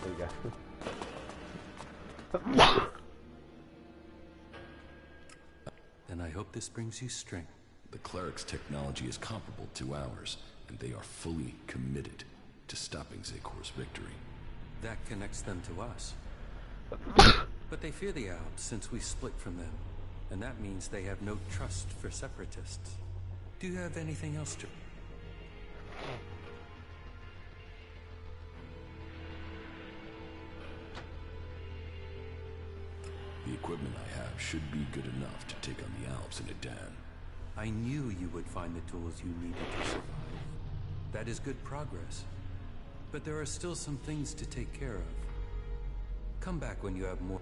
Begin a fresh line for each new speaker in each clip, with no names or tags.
There you go.
Then I hope this brings you strength.
The Cleric's technology is comparable to ours, and they are fully committed to stopping Zakor's victory.
That connects them to us. But they fear the Alps since we split from them, and that means they have no trust for separatists. Do you have anything else to...
The equipment I have should be good enough to take on the Alps in a Dan.
I knew you would find the tools you needed to survive. That is good progress. But there are still some things to take care of. Come back when you have more...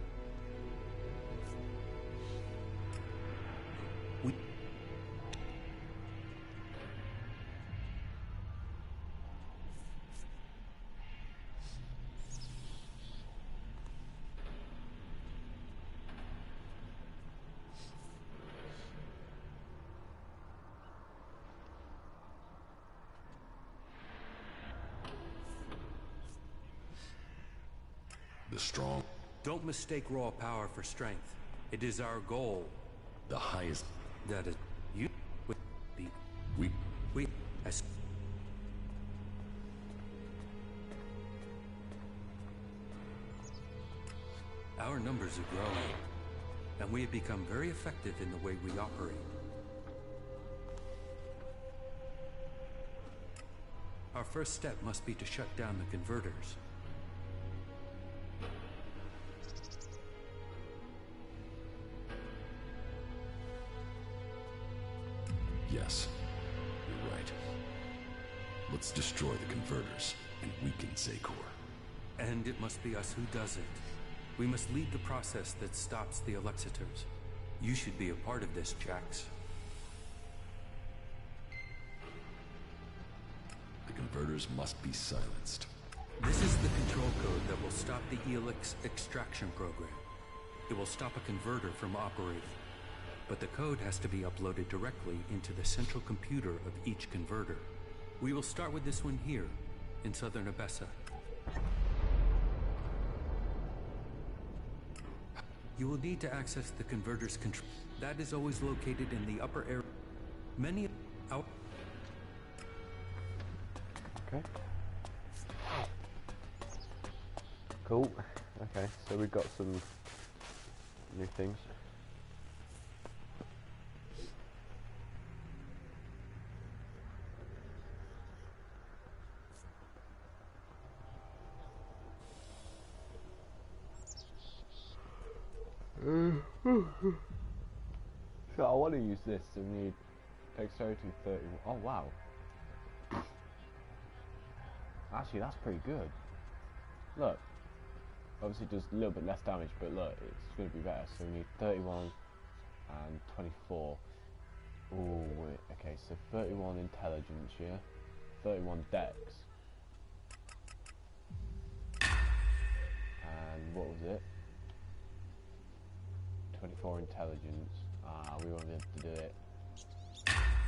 The strong...
Don't mistake raw power for strength. It is our goal.
The highest...
That is... You... Be...
We...
As... Our numbers are growing, and we have become very effective in the way we operate. Our first step must be to shut down the converters.
Yes, you're right. Let's destroy the converters and weaken Zakor.
And it must be us who does it. We must lead the process that stops the Alexiters. You should be a part of this, Jax.
The converters must be silenced.
This is the control code that will stop the Elex extraction program. It will stop a converter from operating. But the code has to be uploaded directly into the central computer of each converter. We will start with this one here, in southern Abessa. You will need to access the converter's control. That is always located in the upper area. Many out.
Okay. Cool. Okay, so we've got some new things. So I want to use this, so we need dexterity 30. Oh wow. Actually that's pretty good. Look. Obviously does a little bit less damage, but look, it's going to be better. So we need 31 and 24. Oh wait, okay, so 31 intelligence, yeah? 31 dex. And what was it? 24 intelligence. Ah, we won't be able to do it.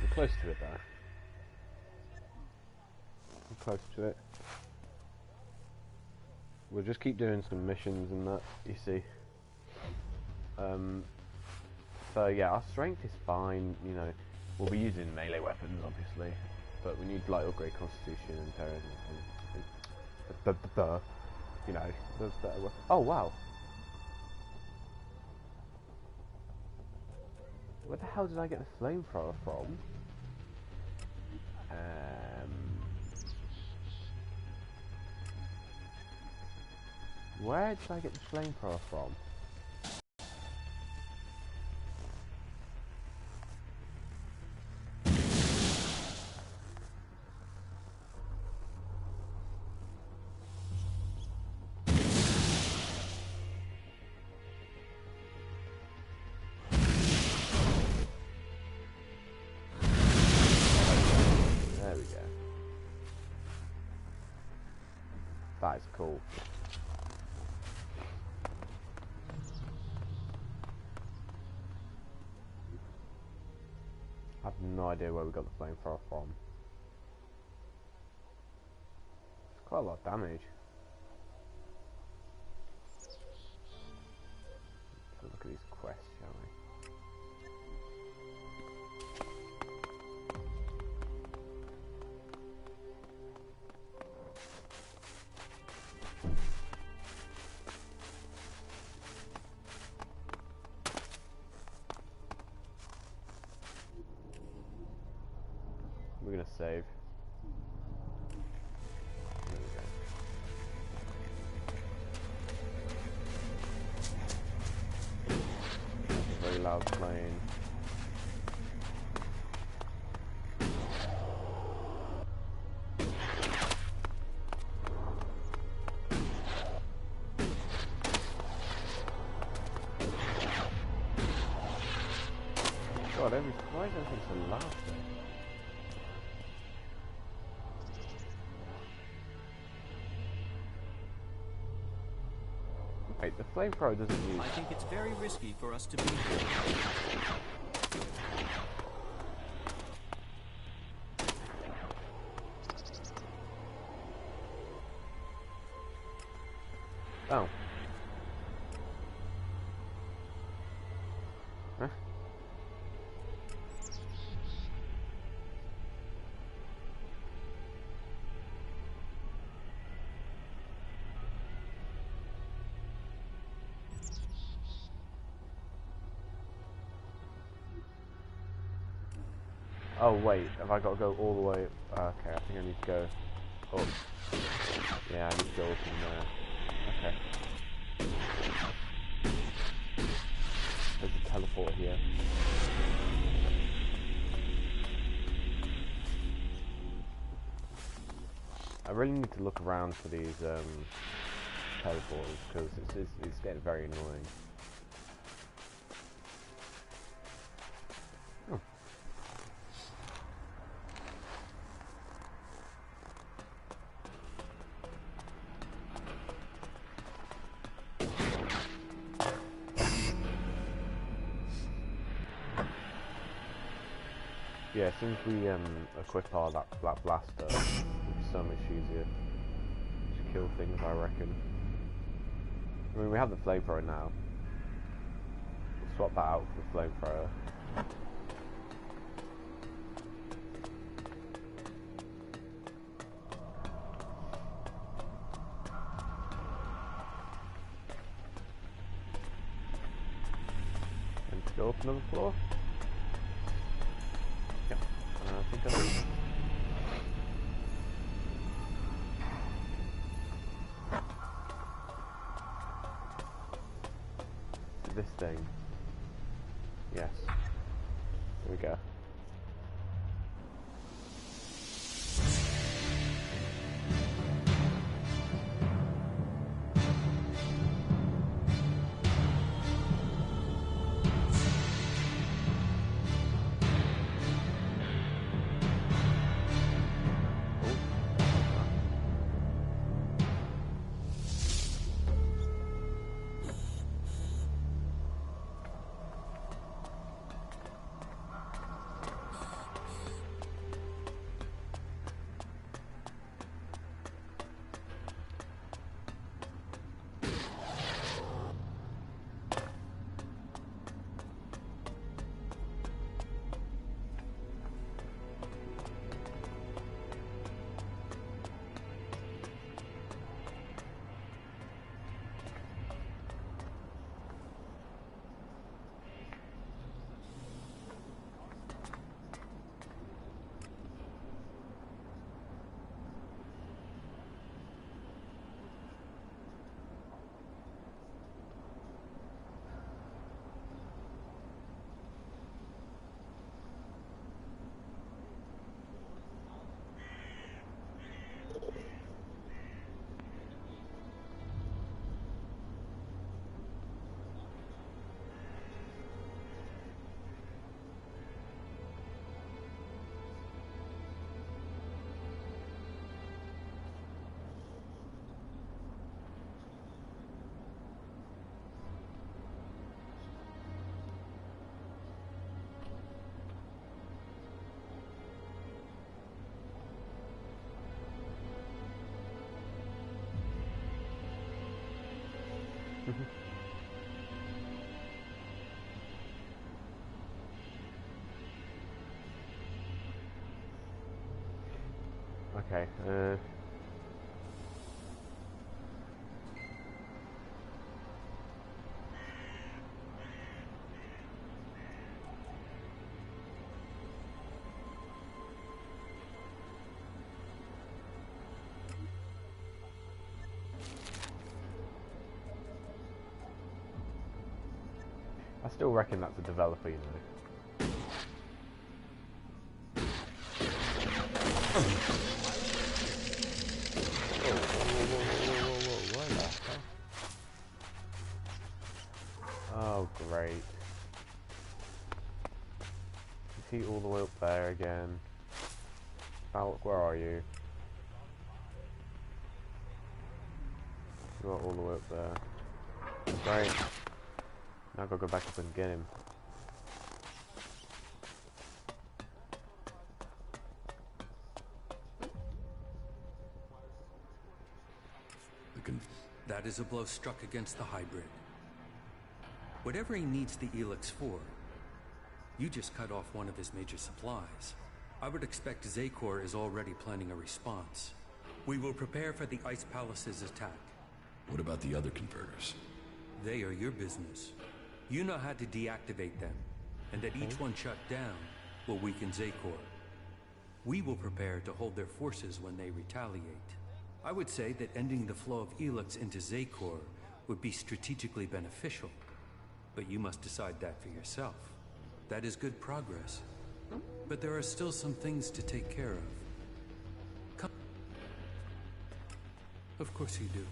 We're close to it though. We're close to it. We'll just keep doing some missions and that, you see. So yeah, our strength is fine, you know. We'll be using melee weapons obviously, but we need like upgrade constitution and terrorism and you know, the better weapon. Oh wow. Where the hell did I get the flamethrower from? Where did I get the flamethrower from? There we go. That is cool. I have no idea where we got the flamethrower from. It's quite a lot of damage. save. There we go. Very loud plane. God, why is everything so loud then? Wait, the flamethrower doesn't use...
I think it's very risky for us to be here.
Oh. Huh? Oh wait, have I got to go all the way? Okay, I think I need to go up. Yeah, I need to go up in there. Okay. There's a teleport here. I really need to look around for these teleporters because it's getting very annoying. Yeah, as soon as we equip our that blaster, it'll be so much easier to kill things, I reckon. I mean, we have the flamethrower now. We'll swap that out for the flamethrower. And to go up another floor. Yep, I think I will. This thing. Yes. There we go. Okay, still reckon that's a developer, you know. What the hell? Oh, great. Is he all the way up there again? Alec, where are you? You're all the way up there. Great. Now I've got to go back up and get him.
That is a blow struck against the hybrid. Whatever he needs the Elex for, you just cut off one of his major supplies. I would expect Zakor is already planning a response. We will prepare for the Ice Palace's attack.
What about the other converters?
They are your business. You know how to deactivate them, and that each one shut down will weaken Zakor. We will prepare to hold their forces when they retaliate. I would say that ending the flow of Elex into Zakor would be strategically beneficial, but you must decide that for yourself. That is good progress, but there are still some things to take care of. Come. Of course you do.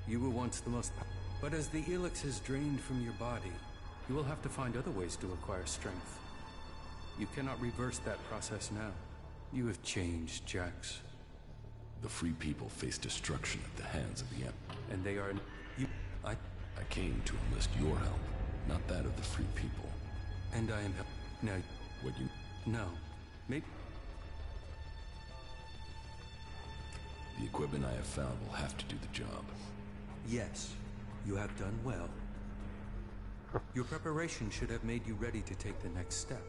You were once the most but as the Elex is drained from your body, you will have to find other ways to acquire strength. You cannot reverse that process now. You have changed, Jax.
The Free People face destruction at the hands of the Empire.
And they are...
I came to enlist your help, not that of the Free People.
And I am help... Now...
What you...
No. Maybe...
The equipment I have found will have to do the job.
Yes, you have done well. Your preparation should have made you ready to take the next step.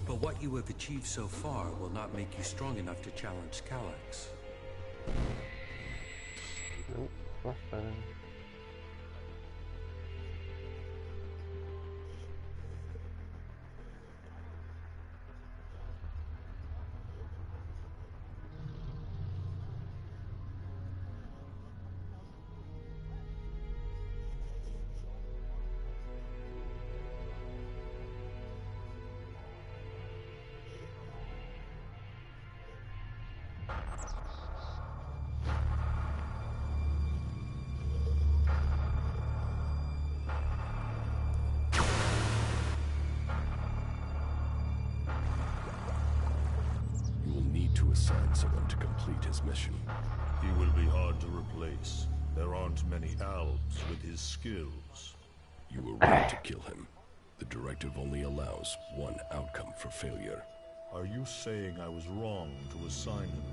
But what you have achieved so far will not make you strong enough to challenge Calex.
Nope, flashbang.
Assign someone to complete his mission.
He will be hard to replace. There aren't many Albs with his skills.
You were right to kill him. The directive only allows one outcome for failure.
Are you saying I was wrong to assign him?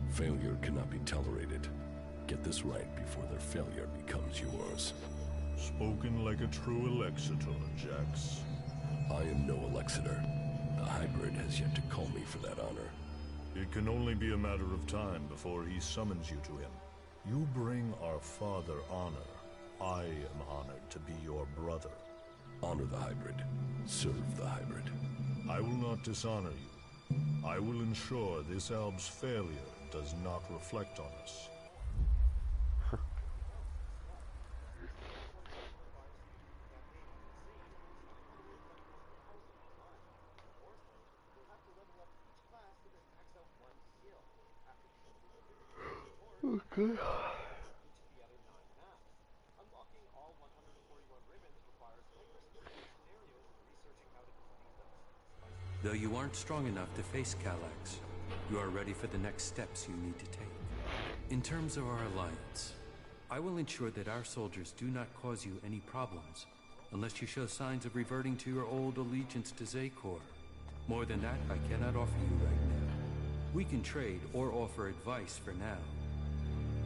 Failure cannot be tolerated. Get this right before their failure becomes yours.
Spoken like a true Alexitor, Jax.
I am no Alexitor. The hybrid has yet to call me for that honor.
It can only be a matter of time before he summons you to him. You bring our father honor. I am honored to be your brother.
Honor the hybrid. Serve the hybrid.
I will not dishonor you. I will ensure this Alb's failure does not reflect on us.
Okay.
Though you aren't strong enough to face Calex, you are ready for the next steps you need to take. In terms of our alliance, I will ensure that our soldiers do not cause you any problems, unless you show signs of reverting to your old allegiance to Zakor. More than that, I cannot offer you right now. We can trade or offer advice for now,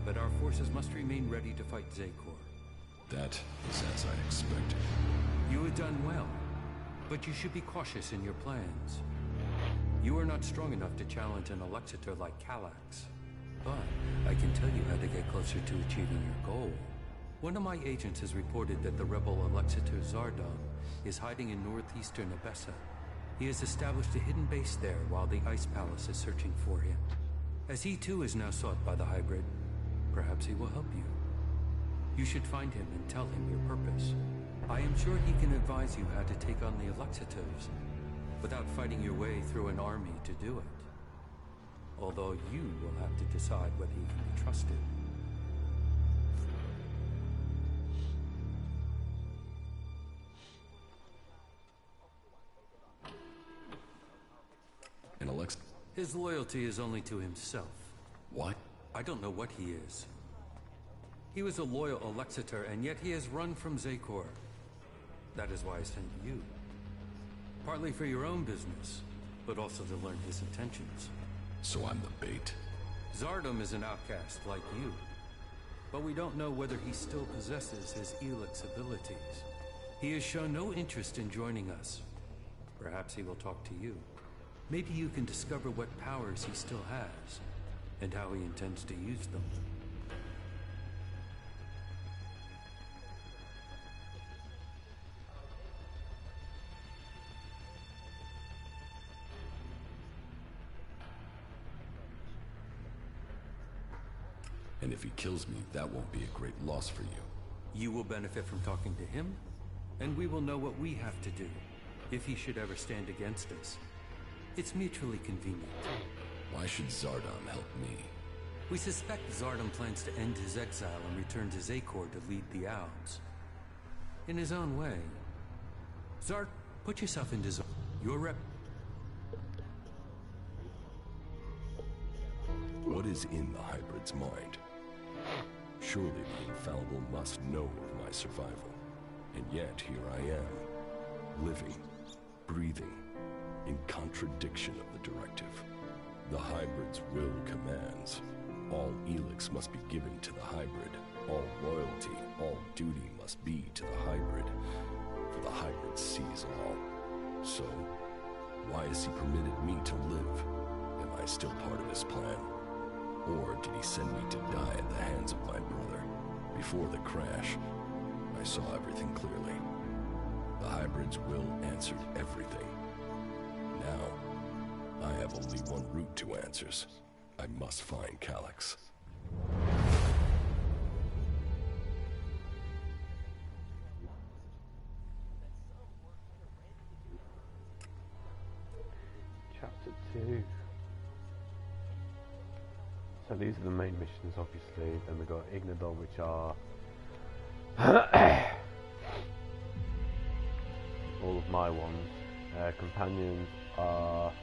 but our forces must remain ready to fight Zakor.
That is as I expected.
You have done well, but you should be cautious in your plans. You are not strong enough to challenge an Alexitor like Calex, but I can tell you how to get closer to achieving your goal. One of my agents has reported that the rebel Alexitor Zardon is hiding in northeastern Abessa. He has established a hidden base there while the Ice Palace is searching for him. As he too is now sought by the hybrid, perhaps he will help you. You should find him and tell him your purpose. I am sure he can advise you how to take on the Alexiters without fighting your way through an army to do it. Although you will have to decide whether he can be trusted.
And Elex...
His loyalty is only to himself.
What?
I don't know what he is. He was a loyal Alexiter, and yet he has run from Zakor. That is why I sent you. Partly for your own business, but also to learn his intentions.
So I'm the bait?
Zardom is an outcast like you, but we don't know whether he still possesses his Elex abilities. He has shown no interest in joining us. Perhaps he will talk to you. Maybe you can discover what powers he still has, and how he intends to use them.
And if he kills me, that won't be a great loss for you.
You will benefit from talking to him, and we will know what we have to do, if he should ever stand against us. It's mutually convenient.
Why should Zardom help me?
We suspect Zardom plans to end his exile and return to Zakor to lead the Alps. In his own way. Zard, put yourself into your rep.
What is in the hybrid's mind? Surely the infallible must know of my survival. And yet here I am, living, breathing, in contradiction of the directive. The hybrid's will commands. All Elex must be given to the hybrid. All loyalty, all duty must be to the hybrid. For the hybrid sees all. So, why has he permitted me to live? Am I still part of his plan? Or did he send me to die at the hands of my brother? Before the crash, I saw everything clearly. The hybrid's will answered everything. Now, I have only one route to answers. I must find Calyx.
Chapter 2. So these are the main missions, obviously. Then we've got Ignadon, which are all of my ones. Companions are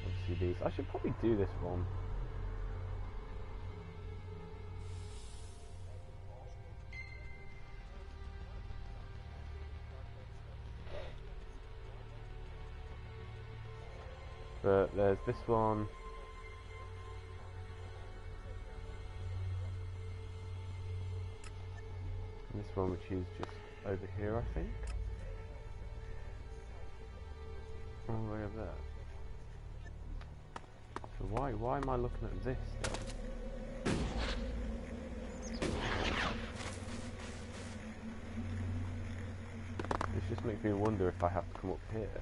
obviously these. I should probably do this one. But there's this one. And this one, which is just over here, I think. All the way over there. So why am I looking at this still? This just makes me wonder if I have to come up here.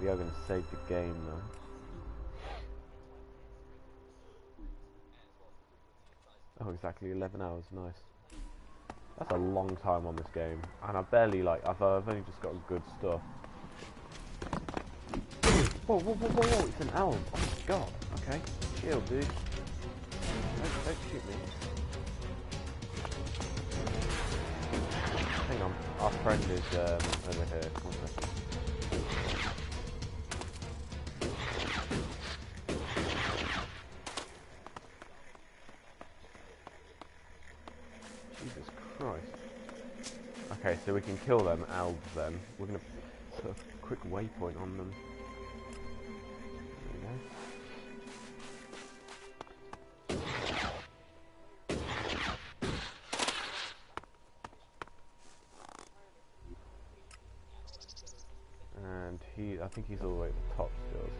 We are going to save the game though. Oh, exactly 11 hours, nice. That's a long time on this game, and I've only just got good stuff. Whoa, it's an elm. Oh my god, okay. Chill, dude. Don't shoot me. Hang on, our friend is over here. One second. Jesus Christ. Okay, so we can kill them elves then. We're gonna put a quick waypoint on them. There we go. And I think he's all the way at the top still, so.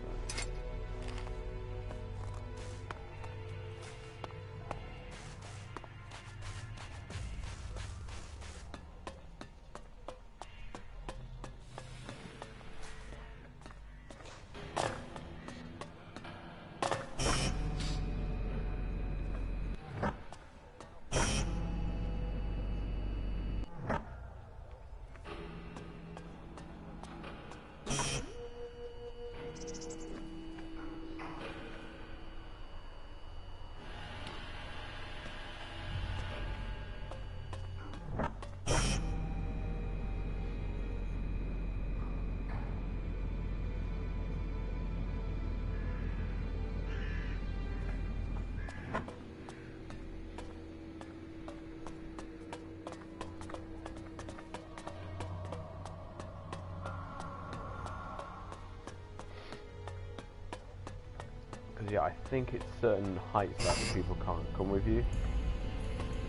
yeah, I think it's certain heights that the people can't come with you.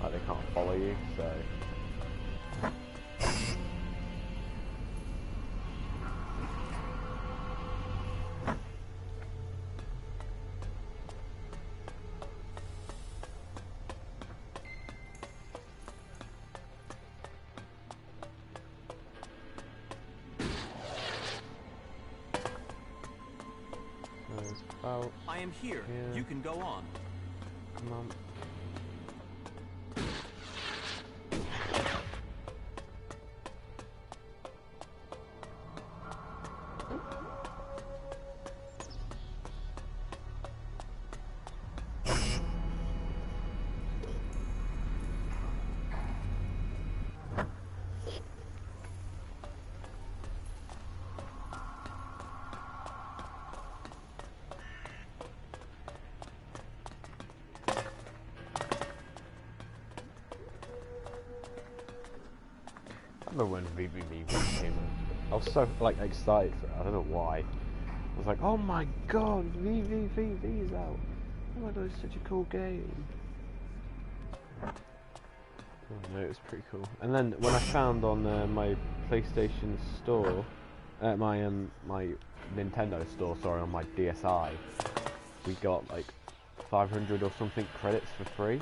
Like, they can't follow you, so...
I am here.
Yeah.
You can go on.
Come on. I remember when VVV came out. I was so like excited for it. I don't know why. I was like, oh my god, VVV is out. Oh my god, it's such a cool game. Oh no, it was pretty cool. And then when I found on my PlayStation store, my Nintendo store, sorry, on my DSi, we got like 500 or something credits for free.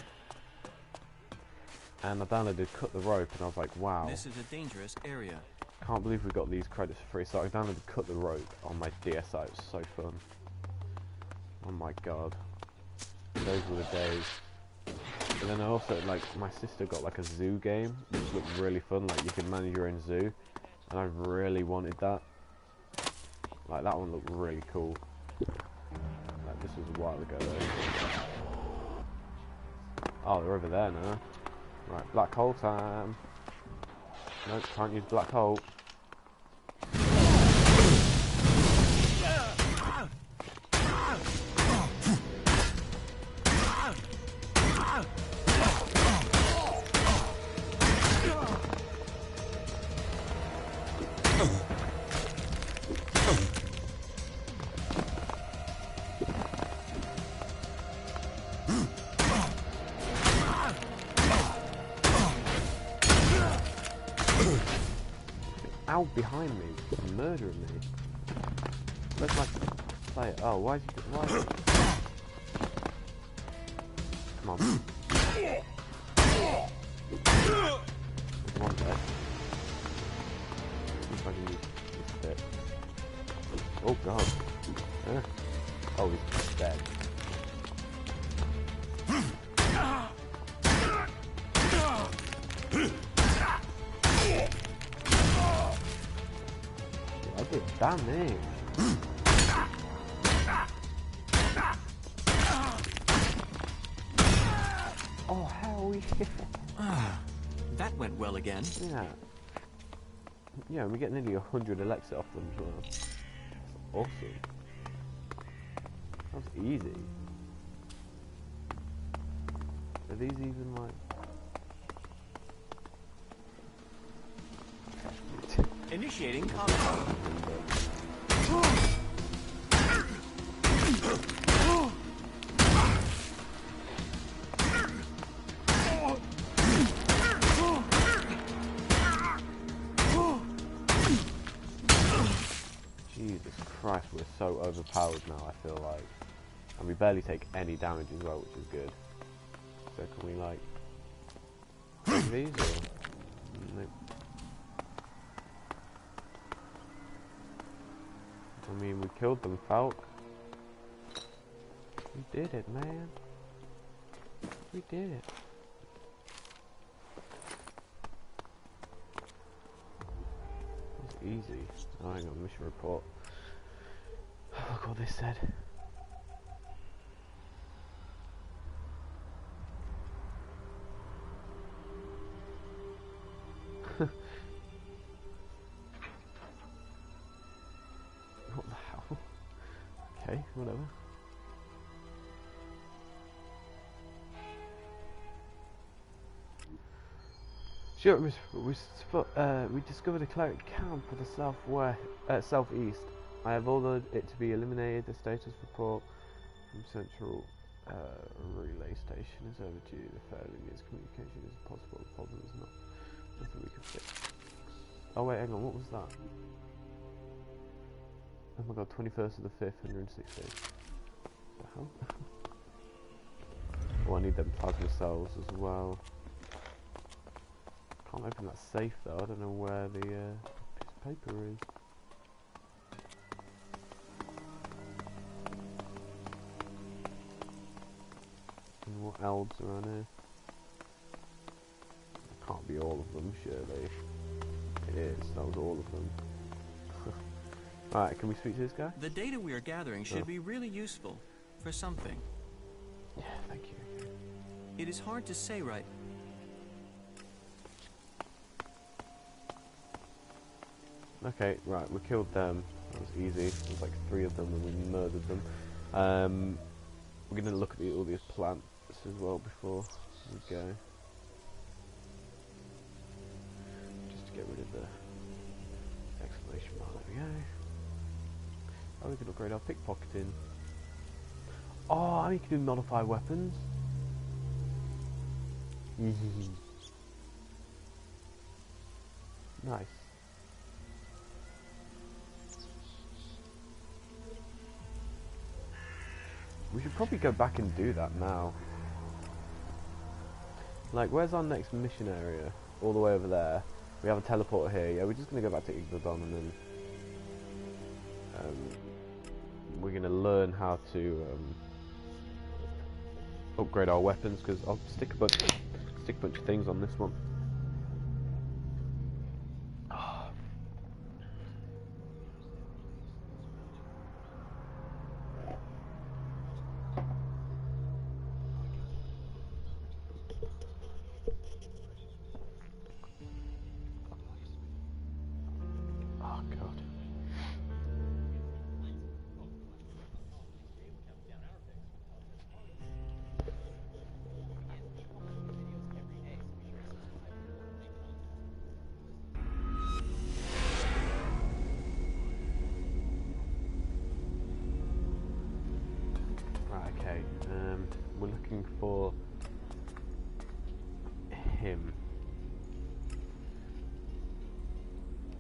And I downloaded Cut the Rope, and I was like, wow.
This is a dangerous area.
Can't believe we got these credits for free. So I downloaded Cut the Rope on my DSi. It was so fun. Oh my god. Those were the days. And then I also, like, my sister got like a zoo game, which looked really fun. Like, you could manage your own zoo. And I really wanted that. Like, that one looked really cool. Like, this was a while ago though. Oh, they're over there now. Right, black hole time. Nope, can't use black hole. Out behind me, murdering me. Where's my player? Oh, why is he? Why? Come on. There's one there. See if I can use this bit. Oh god. Oh, he's dead. Damage. Oh, hell yeah.
That went well again.
Yeah. Yeah, we get nearly 100 Elex off them as well. That's awesome. That was easy. Are these even like...
Initiating combat.
Jesus Christ, we're so overpowered now, I feel like. And we barely take any damage as well, which is good. So can we like... take these or... Nope. I mean, we killed them, Falk. We did it, man. We did it. It's easy. Oh, hang on, mission report. Look what this said. What the hell? Okay, whatever. Sure, we discovered a cleric camp to the southeast. I have ordered it to be eliminated. The status report From Central Relay Station is overdue. The failing is communication is possible. The problem is not. Nothing we can fix. Oh wait, hang on, what was that? Oh my god, 21st of the 5th, 160. What the hell? Oh, I need them plasma cells as well. Can't open that safe though, I don't know where the piece of paper is. And what elves are on here? Can't be all of them, surely. It is, that was all of them. Alright, can we speak to this guy?
The data we are gathering should be really useful for something.
Yeah, thank you.
It is hard to say right.
Okay, right, we killed them. That was easy. There was like 3 of them and we murdered them. We're going to look at all these plants as well before we go. Just to get rid of the exclamation mark. There we go. Oh, we can upgrade our pickpocketing. Oh, and we can do modify weapons. Nice. We should probably go back and do that now. Like, where's our next mission area? All the way over there. We have a teleporter here. Yeah, we're just going to go back to Ignodon and then we're going to learn how to upgrade our weapons, because I'll stick a bunch of things on this one. Oh god. Right, okay. We're looking for him.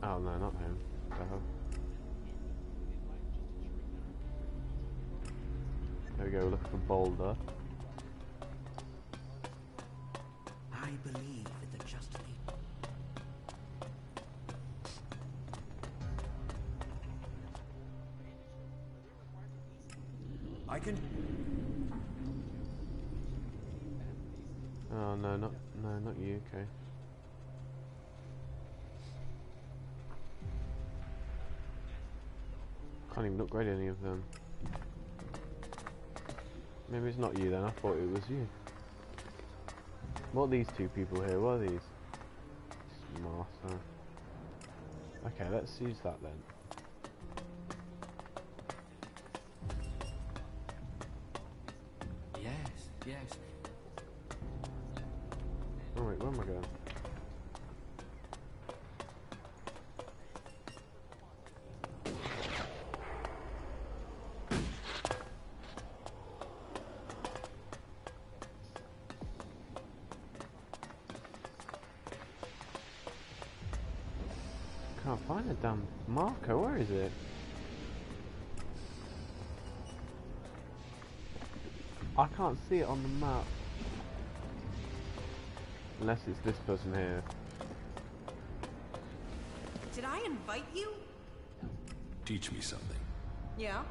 Oh no, not him. The hell? There we go, we're looking for Boulder.
I believe in the just people.
I can...
Oh no, not you, okay. Can't even upgrade any of them. Maybe it's not you then, I thought it was you. What are these 2 people here? What are these? Martha. Okay, let's use that then.
Yes.
Oh wait, where am I going? Can't find a damn marker, where is it? I can't see it on the map. Unless it's this person here.
Did I invite you?
Teach me something.
Yeah.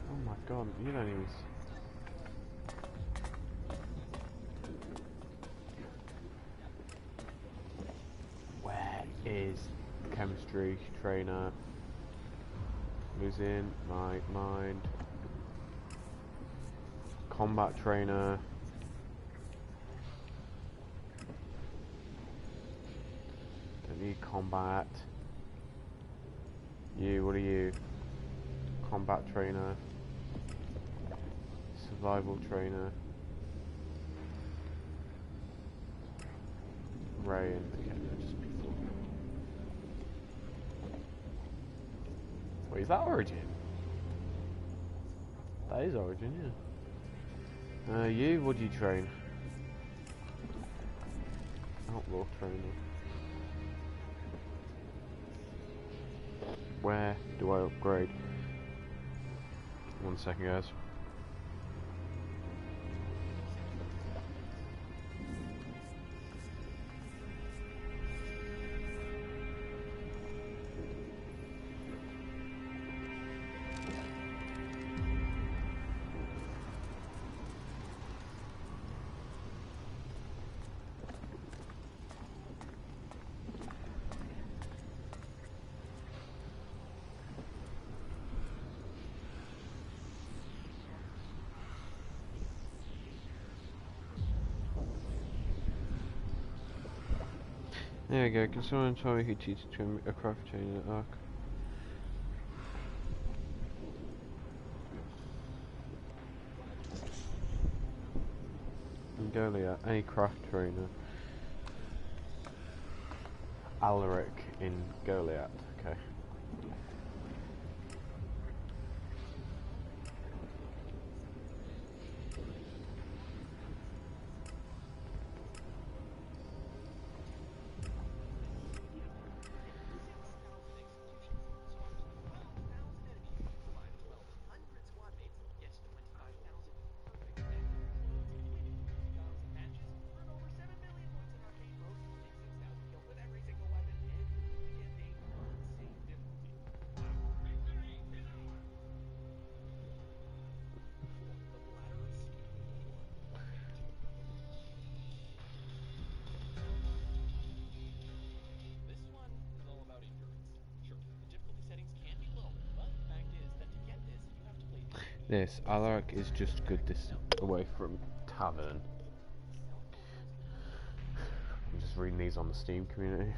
Oh my god, you don't even... Where is chemistry trainer? Losing my mind. Combat trainer. Don't need combat. You, what are you? Combat trainer. Survival trainer. Ray and okay, they're just people. Wait, is that Origin? That is Origin, yeah. You, what do you train? Outlaw trainer. Where do I upgrade? 1 second, guys. There we go, can someone tell me who teaches a craft chain at Ark? In Goliath, any craft trainer. Alaric in Goliath, okay. This, Alaric is just good distance away from Tavern. I'm just reading these on the Steam community.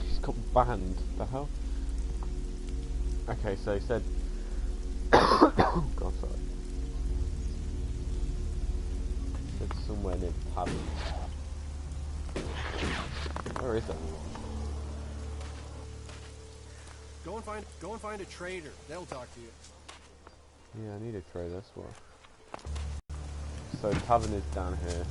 He's got banned. The hell? Okay, so he said. Oh God, sorry. He said somewhere near Tavern. Where is everyone?
Go and find a trader. They'll talk to you.
Yeah, I need a trader as well. So Tavern is down here.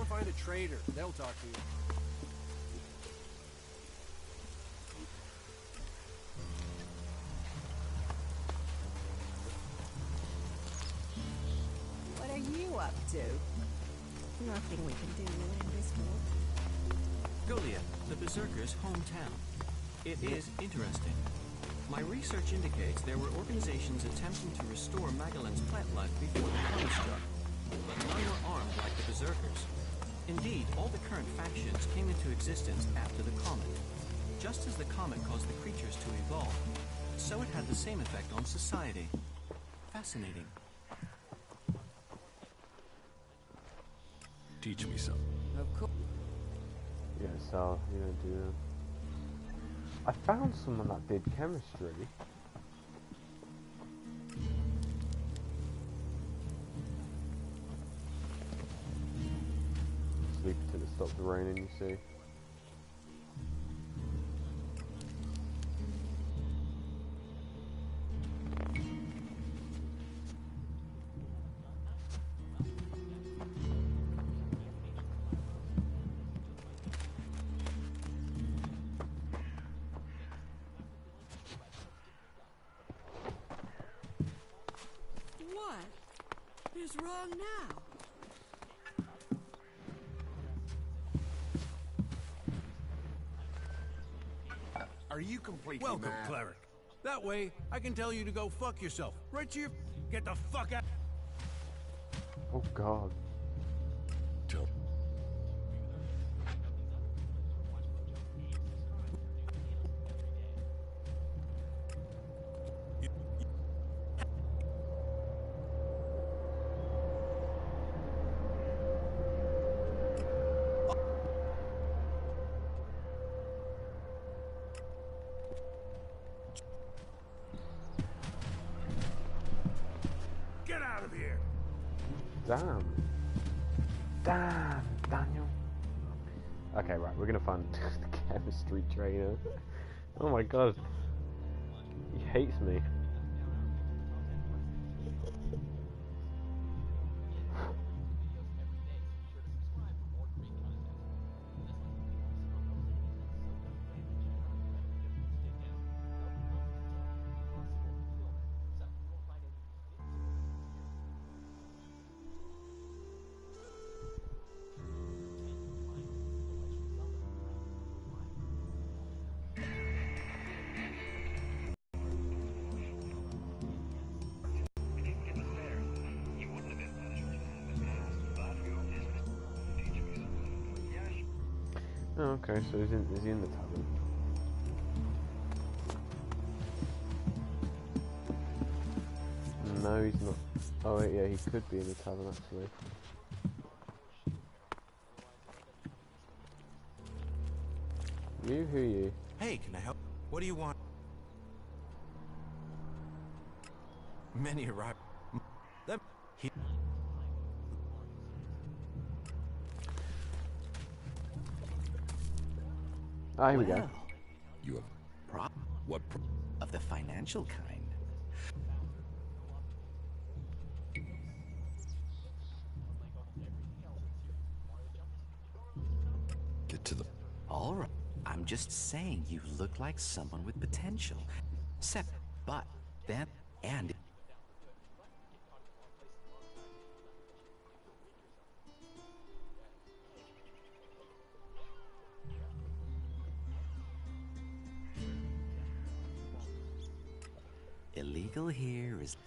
Find a trader. They'll talk to you.
What are you up to? Nothing we can do in this world.
Goliath, the Berserkers' hometown. It is interesting. My research indicates there were organizations attempting to restore Magellan's plant life before the comet struck, but none were armed like the Berserkers. Indeed, all the current factions came into existence after the comet. Just as the comet caused the creatures to evolve, so it had the same effect on society. Fascinating.
Teach me some.
Of course.
Yeah, so you don't do that. I found someone that did chemistry. Sleep till it stops raining, you see.
What is wrong now?
Are you completely
Welcome,
mad?
Cleric. That way, I can tell you to go fuck yourself. Right to your...
Get the fuck out.
Oh God.
Tell
Get out of here.
Damn. Damn, Daniel. Okay, right, we're gonna find the chemistry trainer. Oh my God. He hates me. Oh, okay, so is he in the tavern? No, he's not. Oh wait, yeah, he could be in the tavern actually. You, who are you?
Hey, can I help? What do you want? Many arrive. Let he.
Ah, here we go.
Well,
you have
prop
what?
of the financial kind.
Get to the.
All right. I'm just saying you look like someone with potential. But then and illegal here is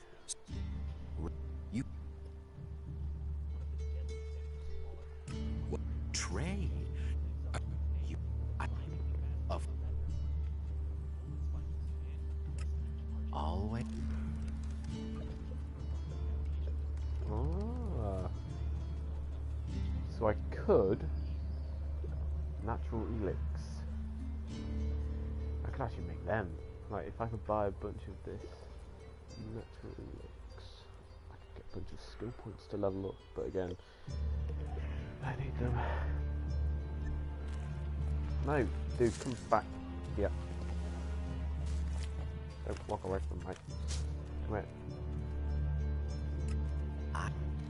you what trade you of always
Ah. So I could natural elix. I could actually make them. Like if I could buy a bunch of this natural elix, I could get a bunch of skill points to level up. But again, I need them. No, dude, come back. Yeah. Don't walk away from me. Come here.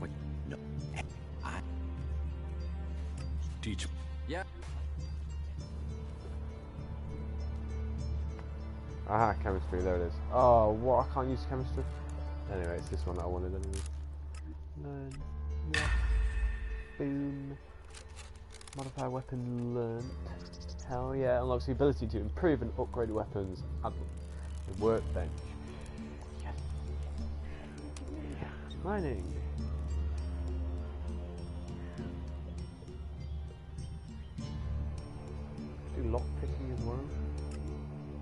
wait, no I
Teach.
Yeah.
Aha, chemistry, there it is. Oh, what? I can't use chemistry? Anyway, it's this one that I wanted anyway. Learn. Yeah. Boom. Modify weapon learned. Hell yeah. Unlocks the ability to improve and upgrade weapons at the workbench. Yes. Mining. Do lockpicking as well.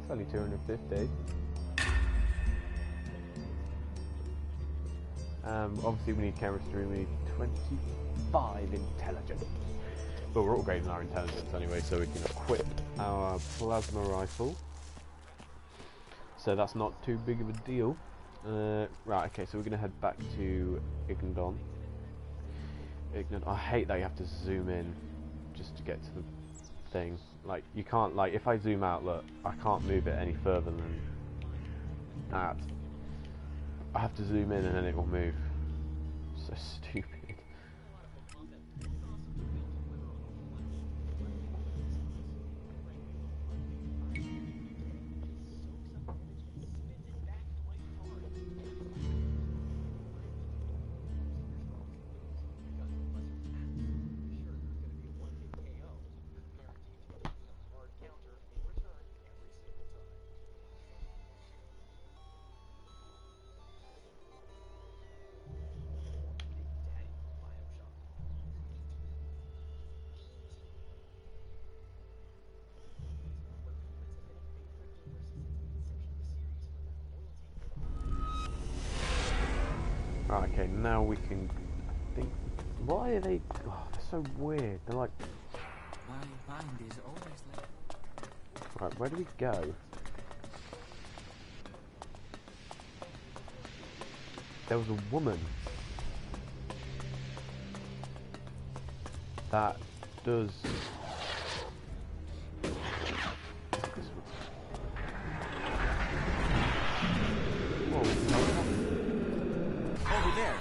It's only 250. Obviously we need chemistry, we need 25 intelligence. But we're upgrading our intelligence anyway, so we can equip our plasma rifle. So that's not too big of a deal. Right, okay, so we're going to head back to Ignodon. I hate that you have to zoom in just to get to the thing. Like, you can't, like, if I zoom out, look, I can't move it any further than that. I have to zoom in and then it will move. So stupid. Right, okay, now we can think. Why are they? Oh, they're so weird. They're like.
My mind is always like.
Right, where do we go? There was a woman that does.
Over there.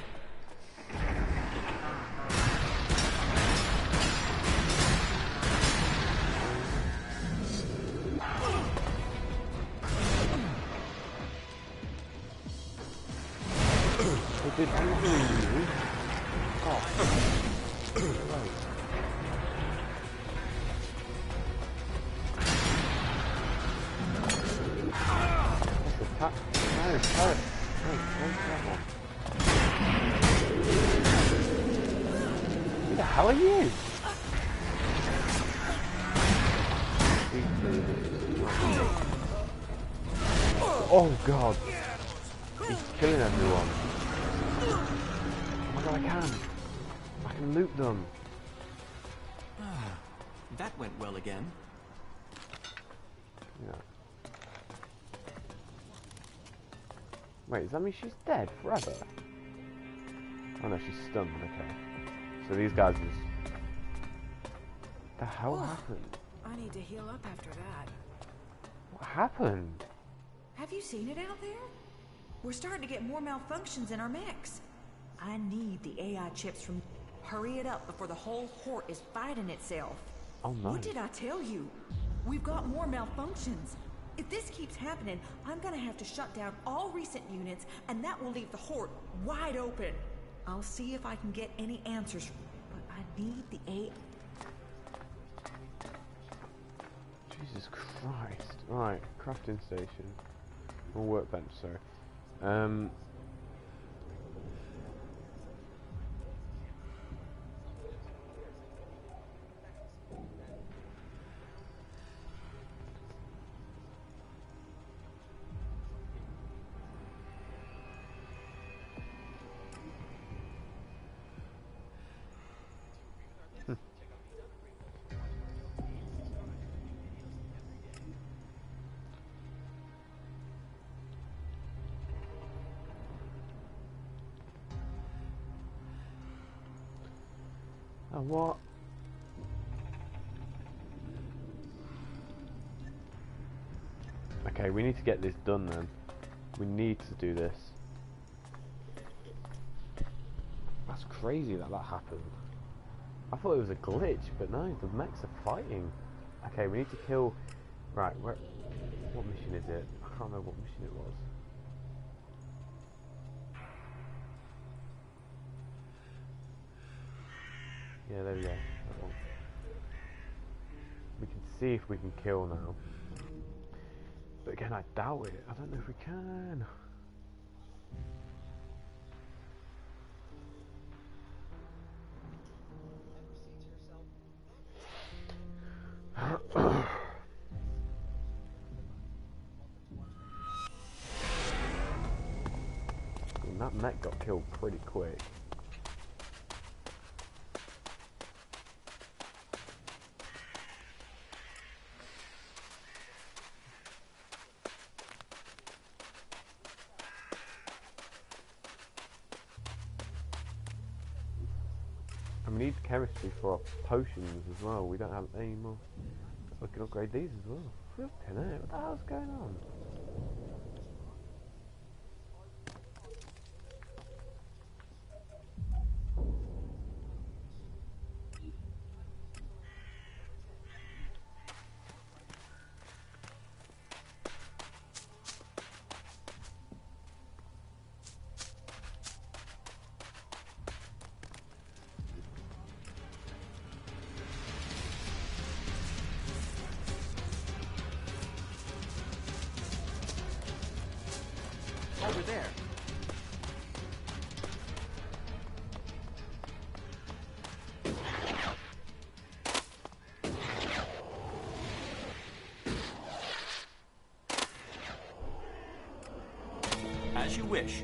Did anything new? Oh. Right. Attack. No, turret. No, that one. Who the hell are you? Oh god. He's killing everyone. Oh my god, I can loot them.
That went well again.
Yeah. Wait, does that mean she's dead forever? Oh no, she's stunned, okay. So these guys are just... What the hell happened?
I need to heal up after that.
What happened?
Have you seen it out there? We're starting to get more malfunctions in our mechs. I need the AI chips from... Hurry it up before the whole horde is fighting itself.
Oh no.
What did I tell you? We've got more malfunctions. If this keeps happening, I'm gonna have to shut down all recent units, and that will leave the horde wide open. I'll see if I can get any answers, but I need the AI...
Jesus Christ. Right, crafting station. Or workbench, sorry. What? Okay, we need to get this done then. We need to do this. That's crazy that happened. I thought it was a glitch, but no, the mechs are fighting. Okay, we need to kill... Right, where... What mission is it? I can't remember what mission it was. Yeah, there we go. That one. We can see if we can kill now. But again, I doubt it. I don't know if we can. And that mech got killed pretty quick. And we need chemistry for our potions as well. We don't have any more. So we can upgrade these as well. Flipping it. What the hell's going on?
Over there. As you wish.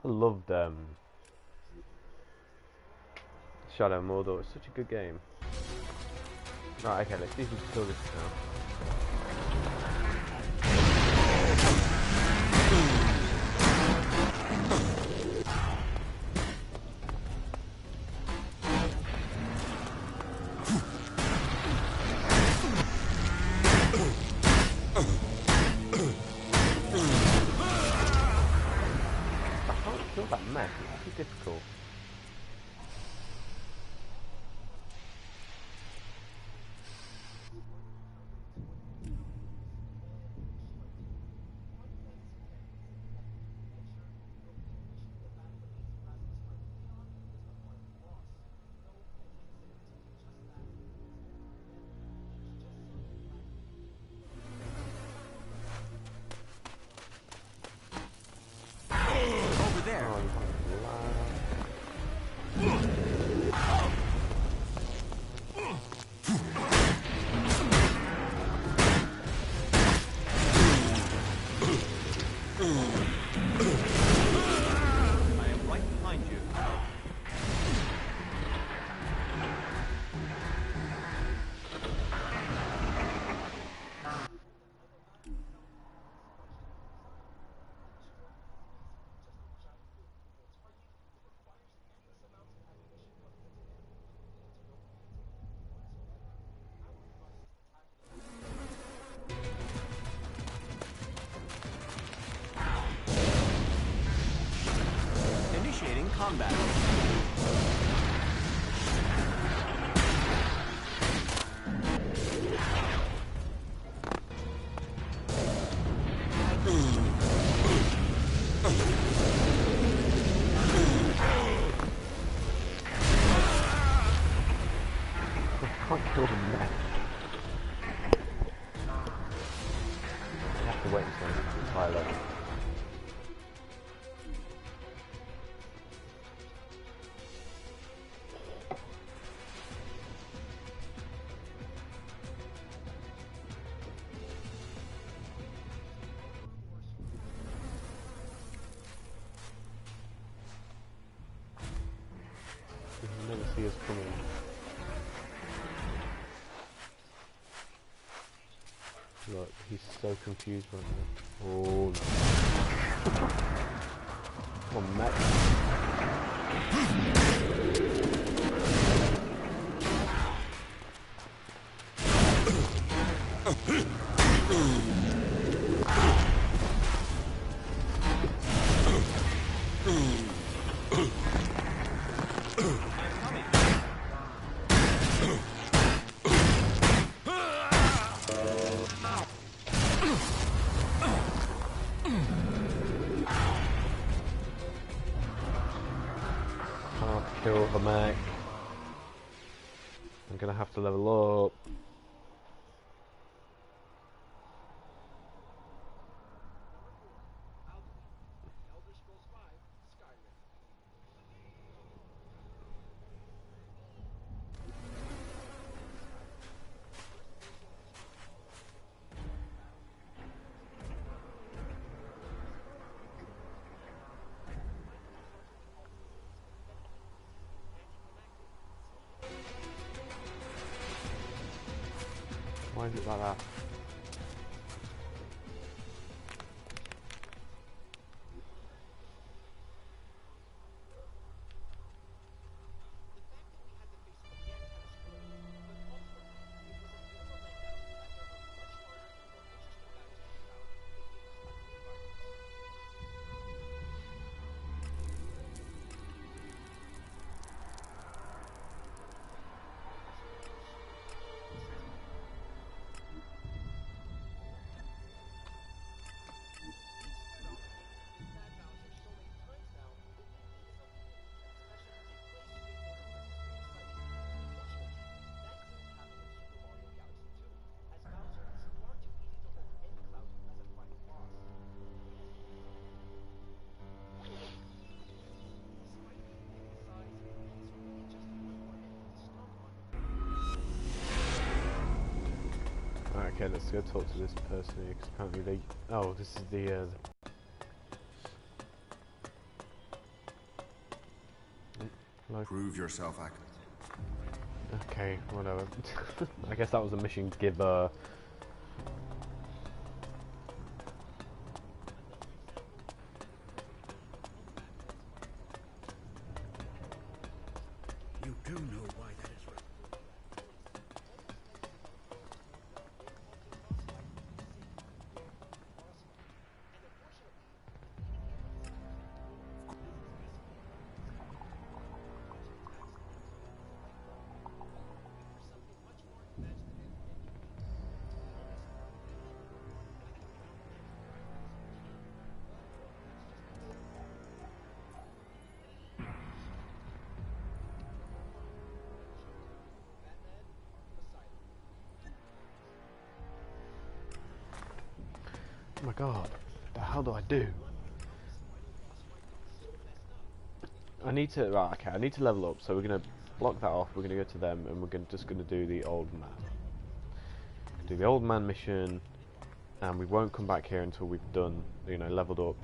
I loved Shadow of Mordor. It's such a good game. Right, okay, let's see if we can kill this now. I can't kill that mech, it's actually difficult.
Over there. I am right behind you. Initiating combat.
I can't kill them now. I have to wait until it's high level. You never see us coming. Look, he's so confused right now. Oh no. Come on, mate. Can't kill the mech. I'm gonna have to level up. Why is it like that? Okay, let's go talk to this person here, because apparently they... Oh, this is the Hello.
Prove yourself,
Okay, whatever. I guess that was a mission to give
You do know why that is right.
oh my god, the hell do I do? I need to, right, okay, I need to level up, so we're going to block that off, we're going to go to them, and we're just going to do the old man. Do the old man mission, and we won't come back here until we've done, you know, leveled up.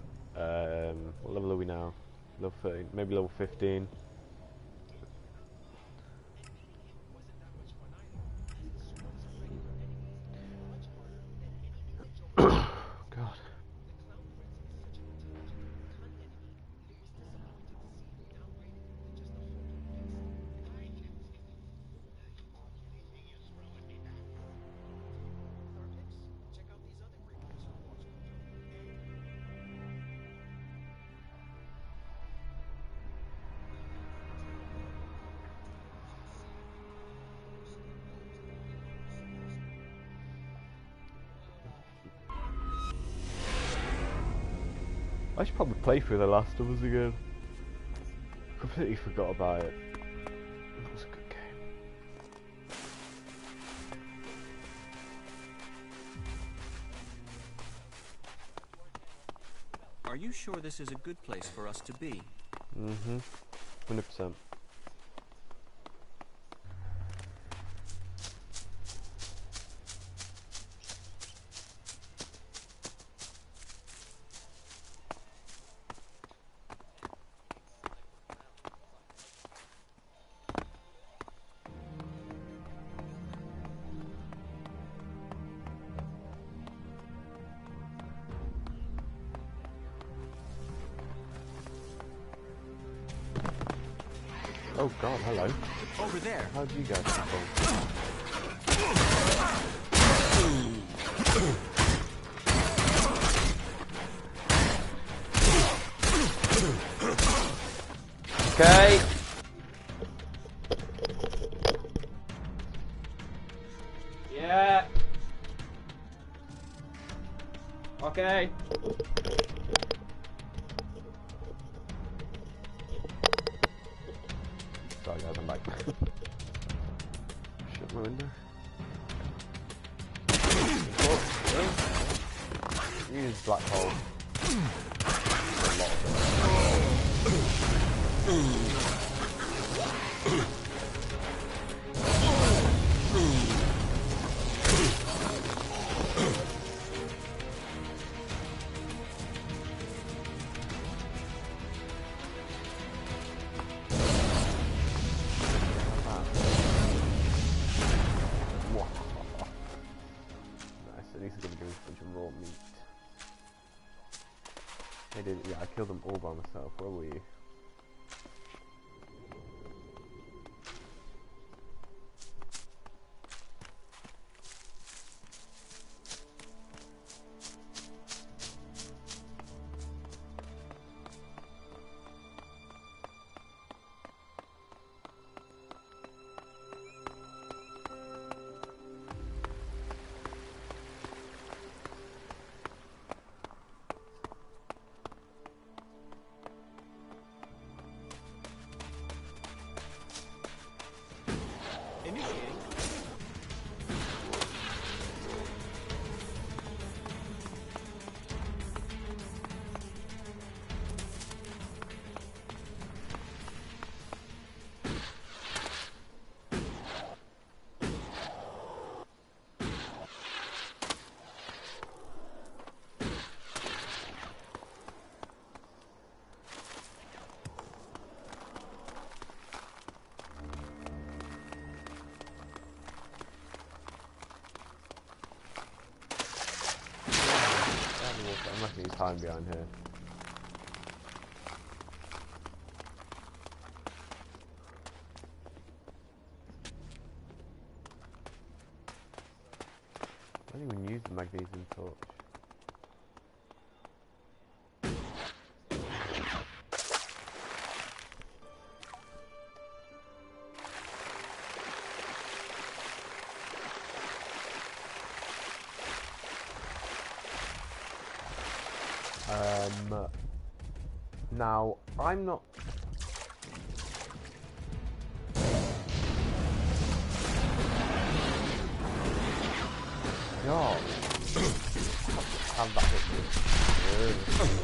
What level are we now? Level 13, maybe level 15. God. I should probably play through The Last of Us again. Completely forgot about it. That was a good game.
Are you sure this is a good place for us to be?
100%. Oh god, hello.
Over there.
How did you guys get okay. Yeah. Okay. Sorry guys, I'm back. Shut my window. Use black hole. A lot of raw meat. I did, yeah, I killed them all by myself. Where were you? I reckon he's hiding behind here. I don't even use the magnesium torch. Now, I'm not... God. Have that hit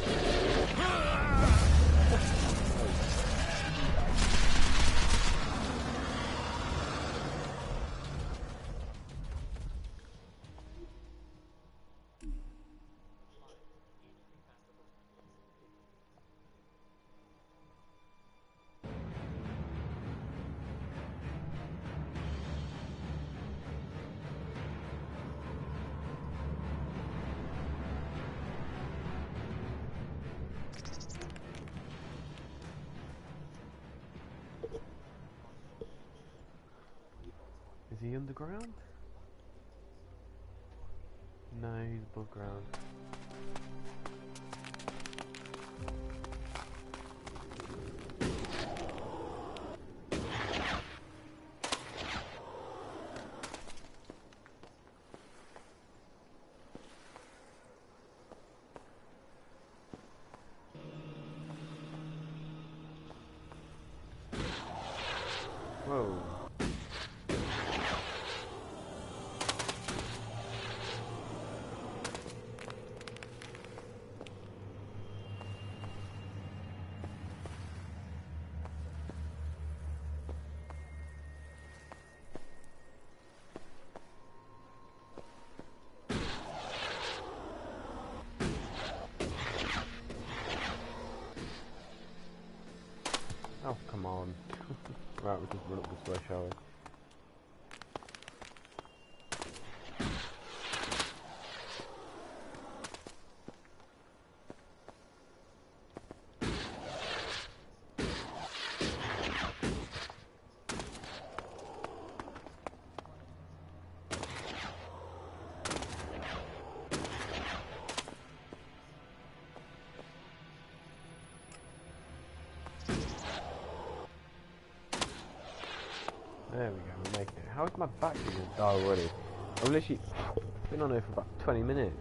Is he underground? No, he's above ground. Whoa. Oh, come on. Right, we'll just run up this way, shall we? There we go, we're making it. How is my battery going to die already? I've literally been on here for about 20 minutes.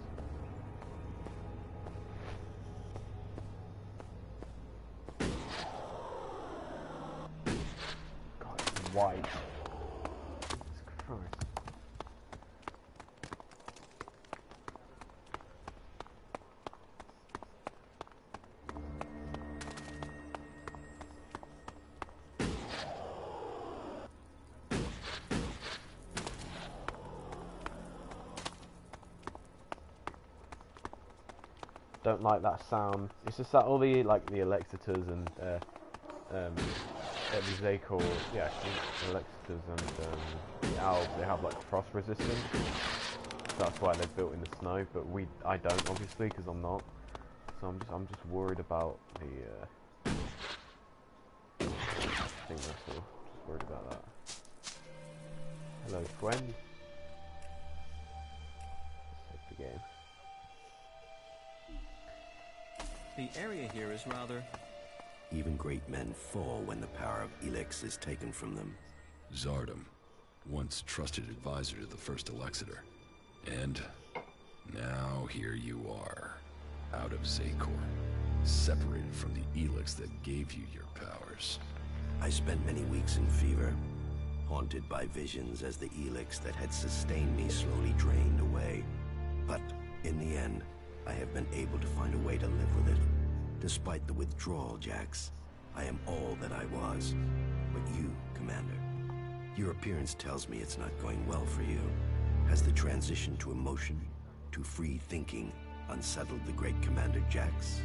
God, it's white. Jesus Christ. Don't like that sound. It's just that all the the Alexitors and they call Alexitors and the owls, they have like frost resistance. That's why they're built in the snow. But I don't, obviously, because I'm not. So I'm just worried about the. I think that's all. Just worried about that. Hello, friend. Let's save the game.
The area here is rather...
Even great men fall when the power of Elex is taken from them.
Zardom, once trusted advisor to the first Alexiter. And now here you are, out of Zakor, separated from the Elex that gave you your powers.
I spent many weeks in fever, haunted by visions as the Elex that had sustained me slowly drained away. But in the end, I have been able to find a way to live with it. Despite the withdrawal, Jax, I am all that I was. But you, Commander, your appearance tells me it's not going well for you. Has the transition to emotion, to free thinking, unsettled the great Commander Jax?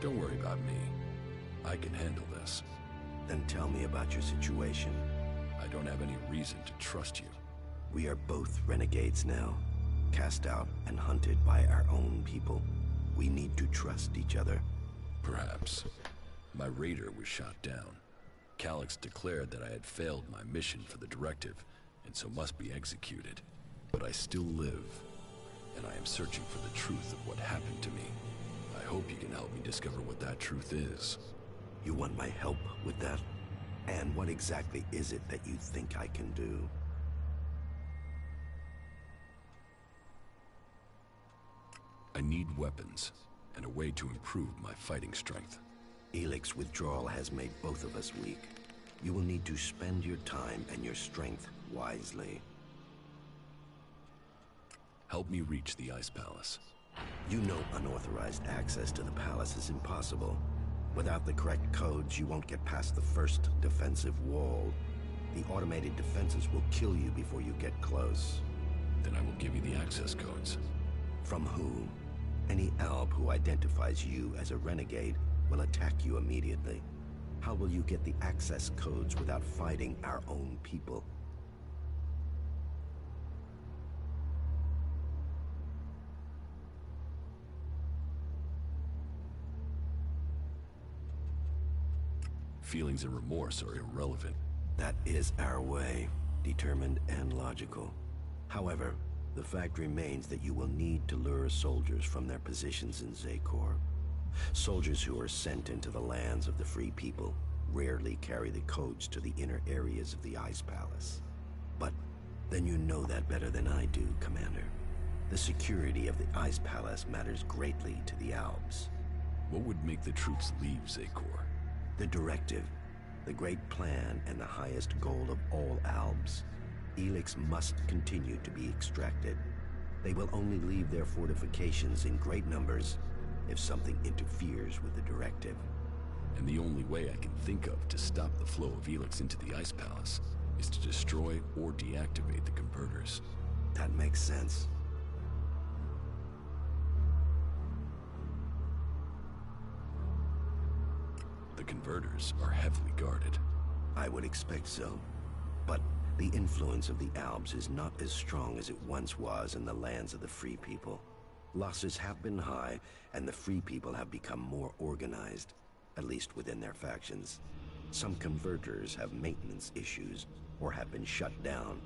Don't worry about me. I can handle this.
Then tell me about your situation.
I don't have any reason to trust you.
We are both renegades now, cast out and hunted by our own people. We need to trust each other.
Perhaps. My raider was shot down. Calyx declared that I had failed my mission for the directive, and so must be executed. But I still live, and I am searching for the truth of what happened to me. I hope you can help me discover what that truth is.
You want my help with that? And what exactly is it that you think I can do?
I need weapons, and a way to improve my fighting strength.
Elex withdrawal has made both of us weak. You will need to spend your time and your strength wisely.
Help me reach the Ice Palace.
You know unauthorized access to the palace is impossible. Without the correct codes, you won't get past the first defensive wall. The automated defenses will kill you before you get close.
Then I will give you the access codes.
From who? Any alb who identifies you as a renegade will attack you immediately. How will you get the access codes without fighting our own people?
Feelings and remorse are irrelevant.
That is our way, determined and logical. However, the fact remains that you will need to lure soldiers from their positions in Zakor. Soldiers who are sent into the lands of the free people rarely carry the codes to the inner areas of the Ice Palace. But then you know that better than I do, Commander. The security of the Ice Palace matters greatly to the Albs.
What would make the troops leave Zakor?
The directive, the great plan, and the highest goal of all Albs. Elex must continue to be extracted. They will only leave their fortifications in great numbers if something interferes with the directive.
And the only way I can think of to stop the flow of Elex into the Ice Palace is to destroy or deactivate the converters.
That makes sense.
The converters are heavily guarded.
I would expect so. But the influence of the Albs is not as strong as it once was in the lands of the Free People. Losses have been high, and the Free People have become more organized, at least within their factions. Some converters have maintenance issues, or have been shut down,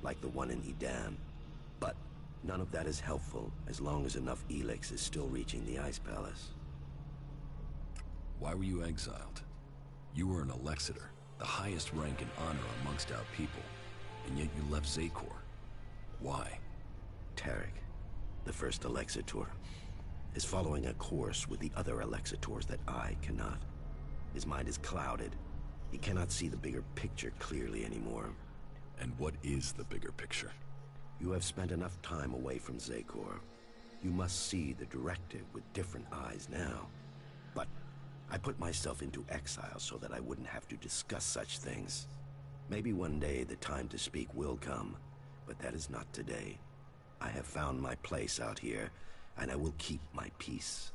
like the one in Edan. But none of that is helpful as long as enough Elex is still reaching the Ice Palace.
Why were you exiled? You were an Alexiter, the highest rank and honor amongst our people, and yet you left Zakor. Why?
Cleric, the first Alexitor, is following a course with the other Alexitors that I cannot. His mind is clouded. He cannot see the bigger picture clearly anymore.
And what is the bigger picture?
You have spent enough time away from Zakor. You must see the directive with different eyes now. But I put myself into exile so that I wouldn't have to discuss such things. Maybe one day the time to speak will come, but that is not today. I have found my place out here, and I will keep my peace.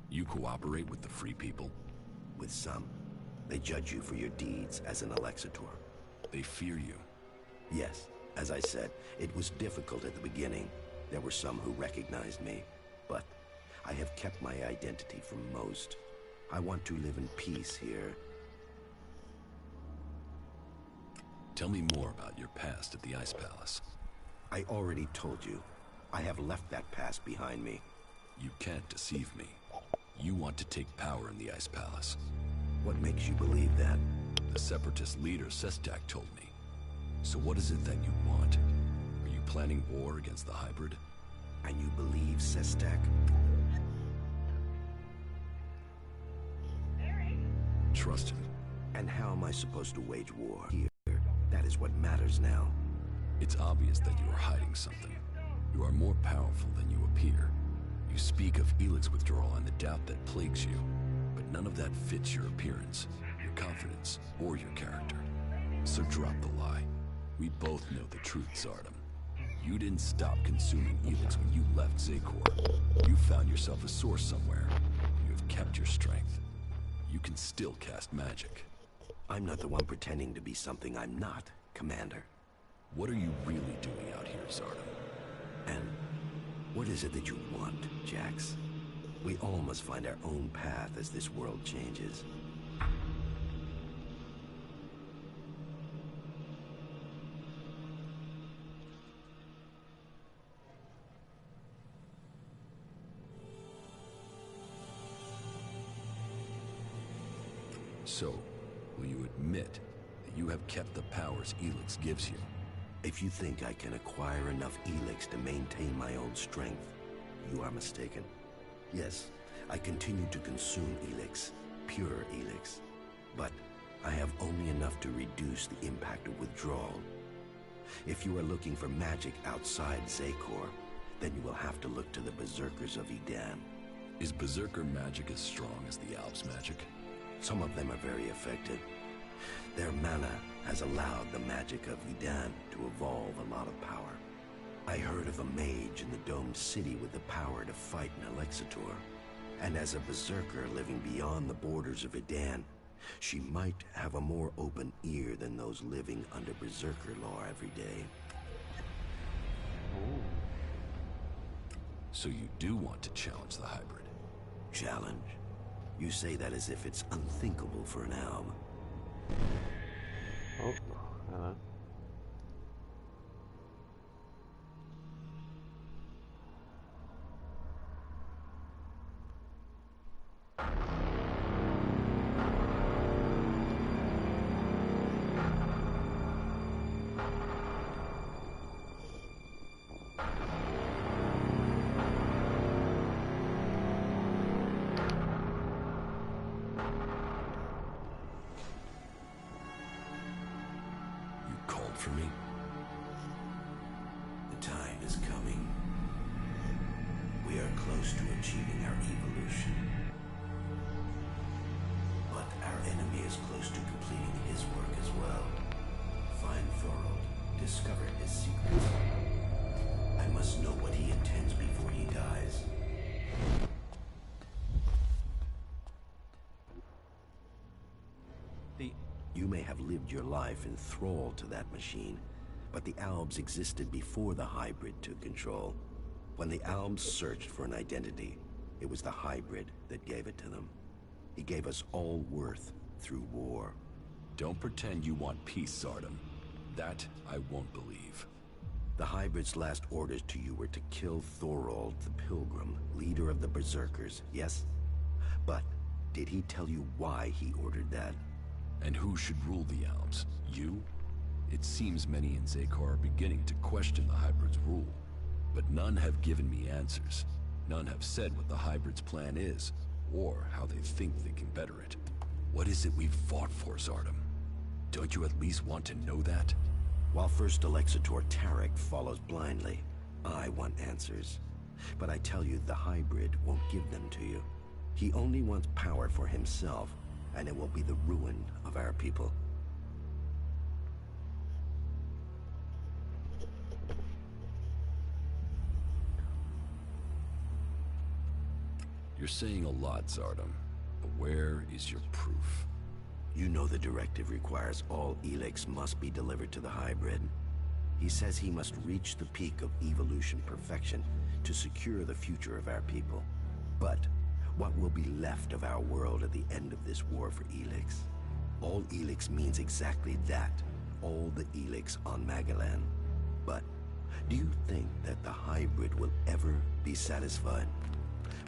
You cooperate with the Free People?
With some. They judge you for your deeds as an Alexitor.
They fear you?
Yes. As I said, it was difficult at the beginning. There were some who recognized me, but I have kept my identity from most. I want to live in peace here.
Tell me more about your past at the Ice Palace.
I already told you. I have left that past behind me.
You can't deceive me. You want to take power in the Ice Palace.
What makes you believe that?
The Separatist leader, Sestak, told me. So what is it that you want? Are you planning war against the hybrid?
And you believe Sestak?
Trust him.
And how am I supposed to wage war here? That is what matters now.
It's obvious that you are hiding something. You are more powerful than you appear. You speak of Elex withdrawal and the doubt that plagues you, but none of that fits your appearance, your confidence, or your character. So drop the lie. We both know the truth, Zardom. You didn't stop consuming Elex when you left Zakor. You found yourself a source somewhere. You have kept your strength. You can still cast magic.
I'm not the one pretending to be something I'm not, Commander.
What are you really doing out here, Zardom?
And what is it that you want, Jax? We all must find our own path as this world changes.
So, will you admit that you have kept the powers Elex gives you?
If you think I can acquire enough Elex to maintain my own strength, you are mistaken. Yes, I continue to consume Elex, pure Elex, but I have only enough to reduce the impact of withdrawal. If you are looking for magic outside Zakor, then you will have to look to the Berserkers of Edan.
Is Berserker magic as strong as the Alps magic?
Some of them are very effective. Their mana has allowed the magic of Edan to evolve a lot of power. I heard of a mage in the domed city with the power to fight an Alexitor. And as a berserker living beyond the borders of Edan, she might have a more open ear than those living under berserker law every day.
Ooh. So you do want to challenge the hybrid?
Challenge? You say that as if it's unthinkable for an alb.
Oh, hello.
For me. The time is coming. We are close to achieving our evolution. But our enemy is close to completing his work as well. Find Thorold, discover his secrets. I must know what he intends before he dies. You may have lived your life in thrall to that machine, but the Albs existed before the hybrid took control. When the Albs searched for an identity, it was the hybrid that gave it to them. He gave us all worth through war.
Don't pretend you want peace, Zardom. That I won't believe.
The hybrid's last orders to you were to kill Thorold the Pilgrim, leader of the Berserkers, yes? But did he tell you why he ordered that?
And who should rule the Alps? You? It seems many in Zakor are beginning to question the hybrid's rule. But none have given me answers. None have said what the hybrid's plan is, or how they think they can better it. What is it we've fought for, Zardom? Don't you at least want to know that?
While First Alexitor Tarek follows blindly, I want answers. But I tell you, the hybrid won't give them to you. He only wants power for himself, and it will be the ruin of our people.
You're saying a lot, Zardom, but where is your proof?
You know the directive requires all Elex must be delivered to the hybrid. He says he must reach the peak of evolution perfection to secure the future of our people. But what will be left of our world at the end of this war for Elex? All Elex means exactly that, all the Elex on Magalan. But do you think that the hybrid will ever be satisfied?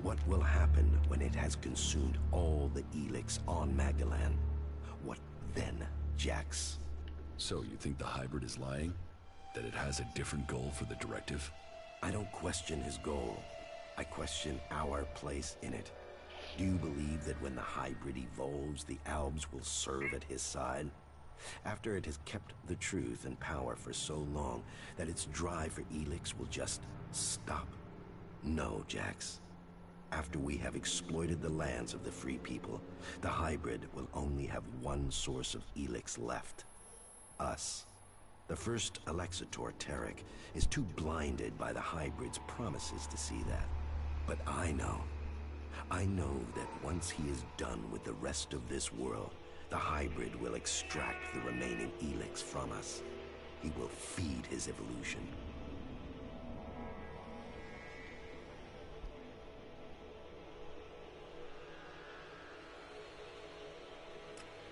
What will happen when it has consumed all the Elex on Magalan? What then, Jax?
So you think the hybrid is lying? That it has a different goal for the directive?
I don't question his goal. I question our place in it. Do you believe that when the hybrid evolves, the Albs will serve at his side? After it has kept the truth and power for so long that its drive for Elex will just stop? No, Jax. After we have exploited the lands of the free people, the hybrid will only have one source of Elex left. Us. The first Alexitor Tarek is too blinded by the hybrid's promises to see that. But I know. I know that once he is done with the rest of this world, the hybrid will extract the remaining Elex from us. He will feed his evolution.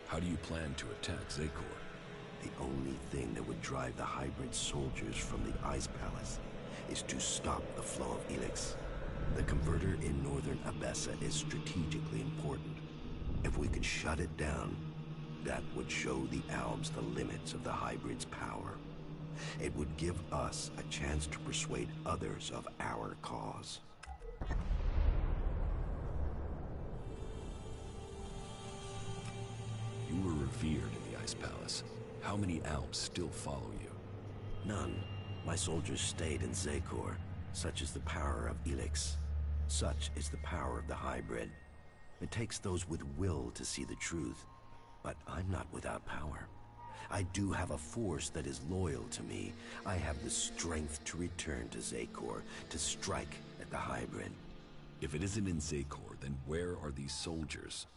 How do you plan to attack Zakor?
The only thing that would drive the hybrid soldiers from the Ice Palace is to stop the flow of Elex. The converter in northern Abessa is strategically important. If we could shut it down, that would show the Alps the limits of the hybrid's power. It would give us a chance to persuade others of our cause.
You were revered in the Ice Palace. How many Alps still follow you?
None. My soldiers stayed in Zakor. Such is the power of Elex. Such is the power of the hybrid. It takes those with will to see the truth. But I'm not without power. I do have a force that is loyal to me. I have the strength to return to Zakor, to strike at the hybrid.
If it isn't in Zakor, then where are these soldiers?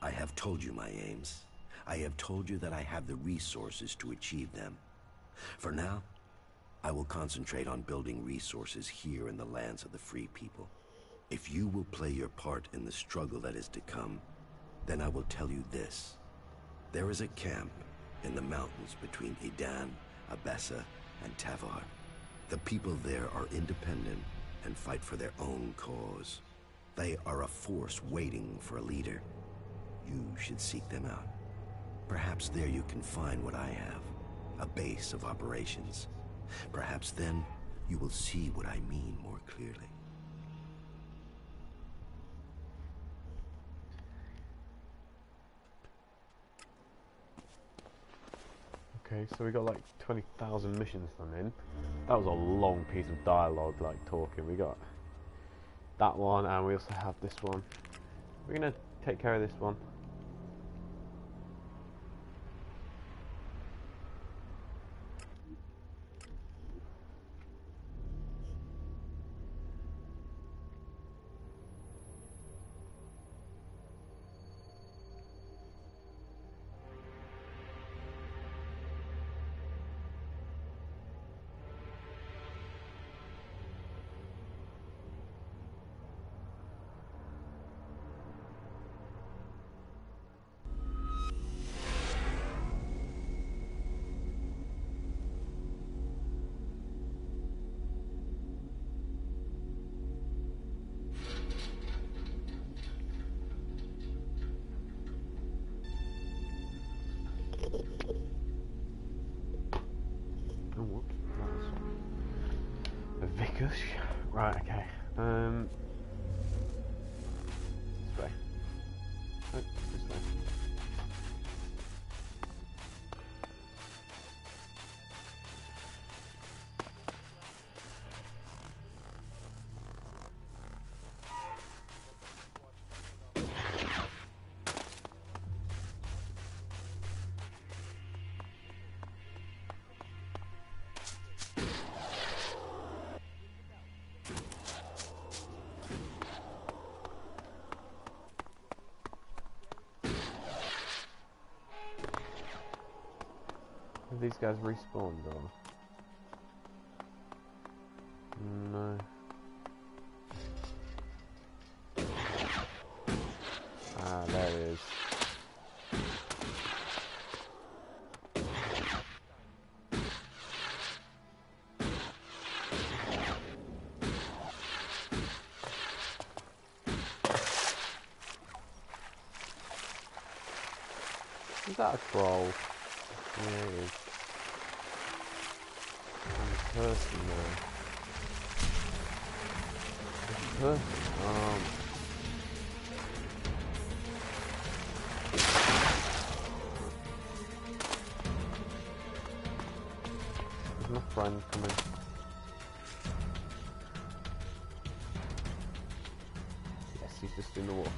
I have told you my aims. I have told you that I have the resources to achieve them. For now, I will concentrate on building resources here in the lands of the free people. If you will play your part in the struggle that is to come, then I will tell you this. There is a camp in the mountains between Idan, Abessa, and Tavar. The people there are independent and fight for their own cause. They are a force waiting for a leader. You should seek them out. Perhaps there you can find what I have, a base of operations. Perhaps then you will see what I mean more clearly.
Okay, so we got like 20,000 missions done in. That was a long piece of dialogue, like talking. We got that one, and we also have this one. We're gonna take care of this one. Right, okay. This way. Oh, this way. Have these guys respawned or? No. Ah, there it is. Is that a troll? Yeah, it is. There's a person there. There's a person. There's my friend coming. Yes, he's just in the water.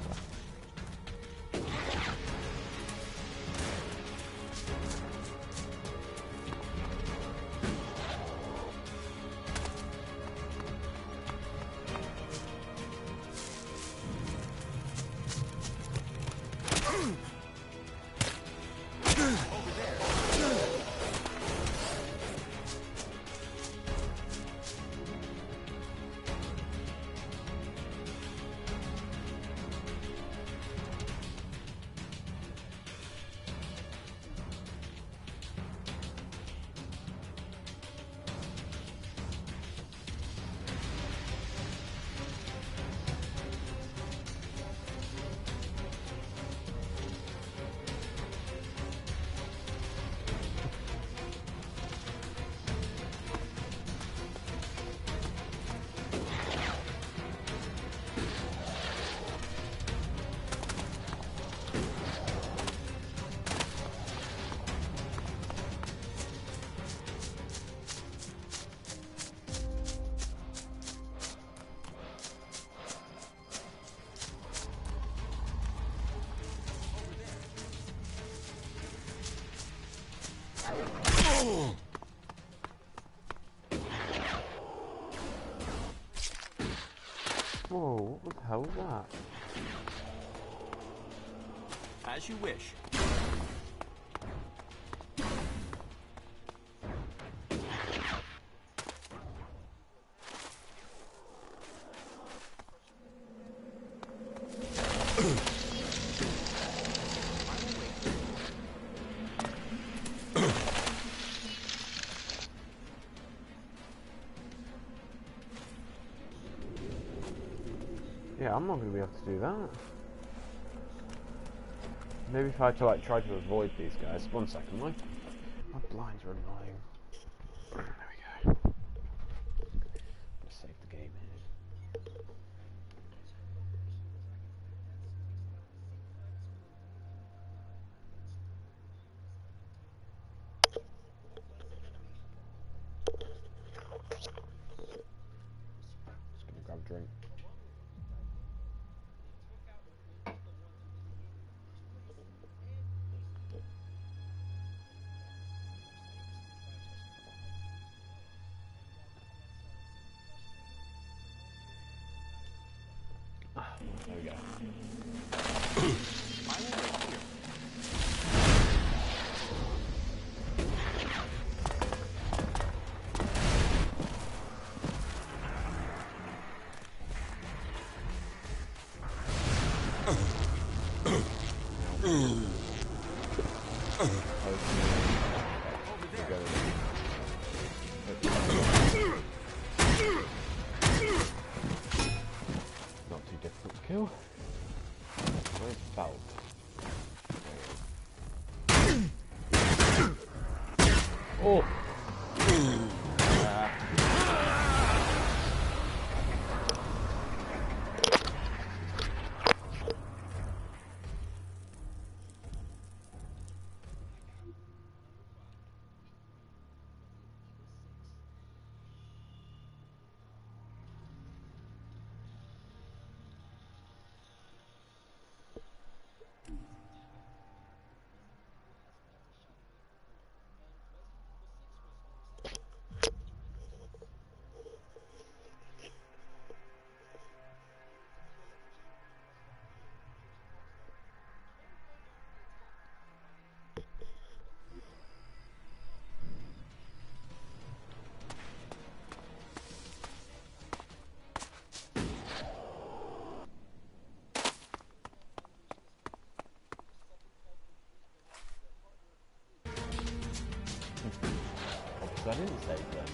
Whoa, what the hell was that?
As you wish.
Yeah, I'm not going to be able to do that. Maybe if I had to like try to avoid these guys. One second, my blinds are annoying. There we go. Let's save the game here. Just gonna grab a drink. There we go. Not too difficult to kill. Where's the belt? Oh! I didn't save them.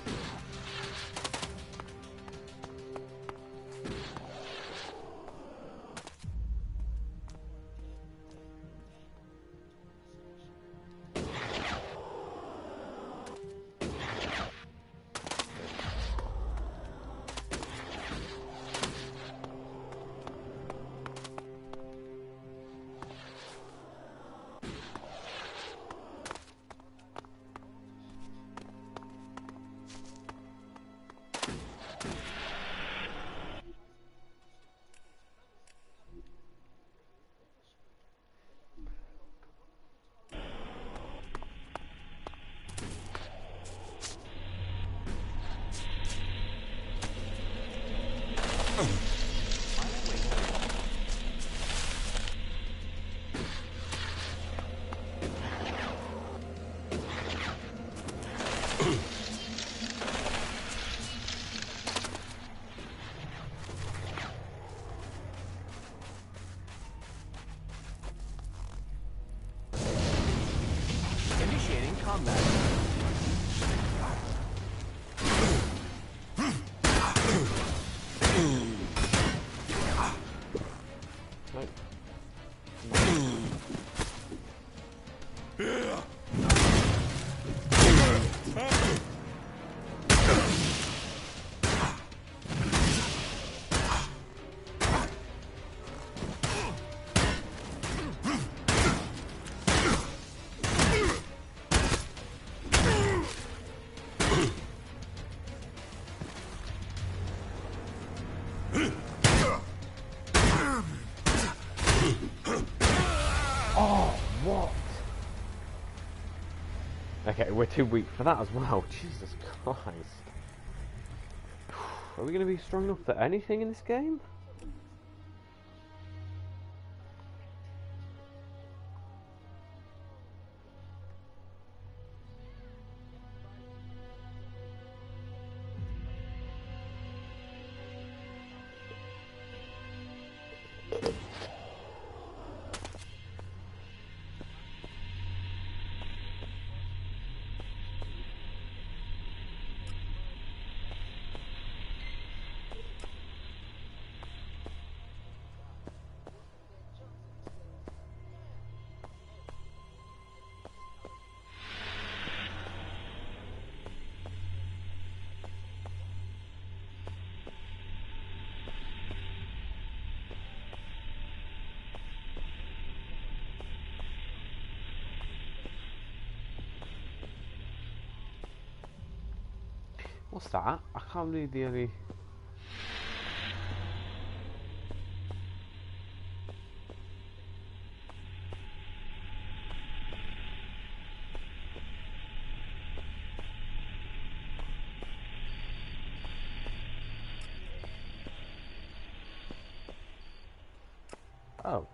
Initiating combat.
Okay, we're too weak for that as well. Jesus Christ. Are we going to be strong enough for anything in this game? What's that? I can't believe the only... Oh.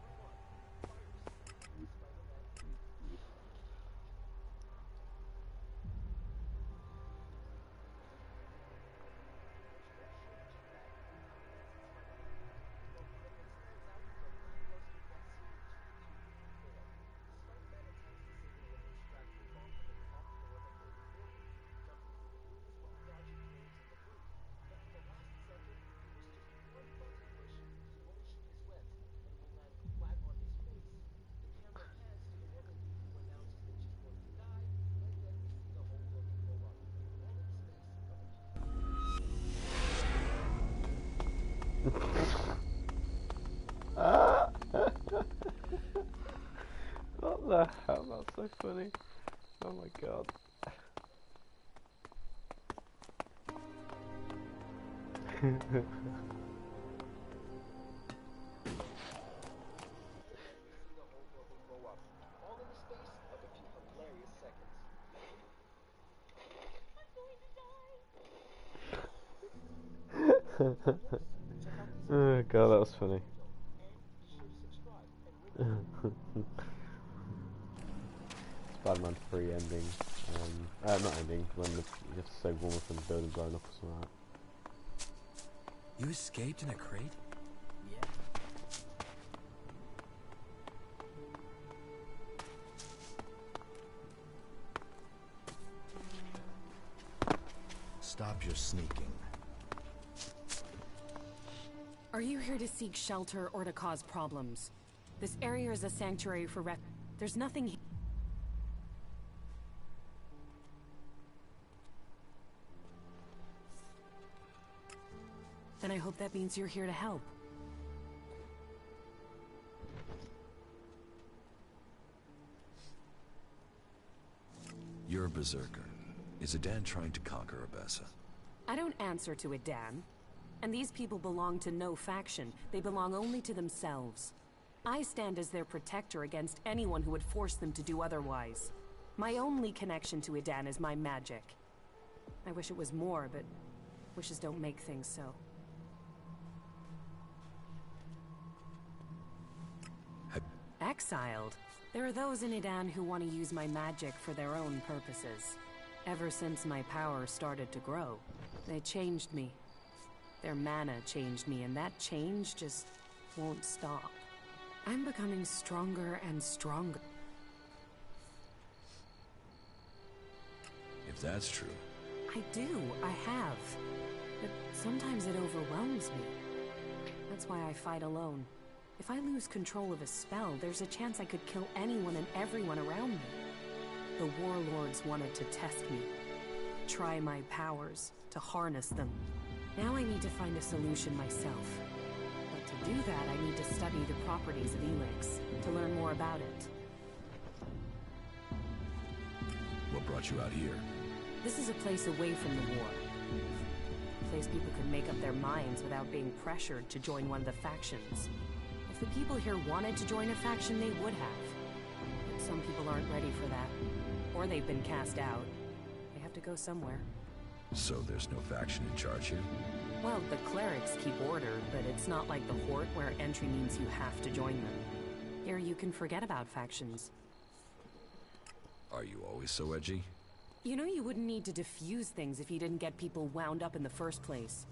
What the hell? That's so funny. Oh my god. Oh god, that was funny. Spider-Man 3 ending. Not ending, when you have to save one from the building blowing up or something like that.
You escaped in a crate?
Stop your sneaking.
Are you here to seek shelter or to cause problems? This area is a sanctuary for There's nothing Then I hope that means you're here to help.
You're a berserker. Is Adan trying to conquer Abessa?
I don't answer to Adan. And these people belong to no faction. They belong only to themselves. I stand as their protector against anyone who would force them to do otherwise. My only connection to Adan is my magic. I wish it was more, but wishes don't make things so. Exiled? There are those in Adan who want to use my magic for their own purposes. Ever since my power started to grow, they changed me. Their mana changed me, and that change just won't stop. I'm becoming stronger and stronger.
If that's true.
I do, I have. But sometimes it overwhelms me. That's why I fight alone. If I lose control of a spell, there's a chance I could kill anyone and everyone around me. The warlords wanted to test me. Try my powers, to harness them. Now I need to find a solution myself. But to do that, I need to study the properties of Elex, to learn more about it.
What brought you out here?
This is a place away from the war. A place people could make up their minds without being pressured to join one of the factions. If the people here wanted to join a faction, they would have. But some people aren't ready for that. or they've been cast out. They have to go somewhere.
So there's no faction in charge here?
Well, the clerics keep order, but it's not like the Horde where entry means you have to join them. Here you can forget about factions.
Are you always so edgy?
You know you wouldn't need to defuse things if you didn't get people wound up in the first place.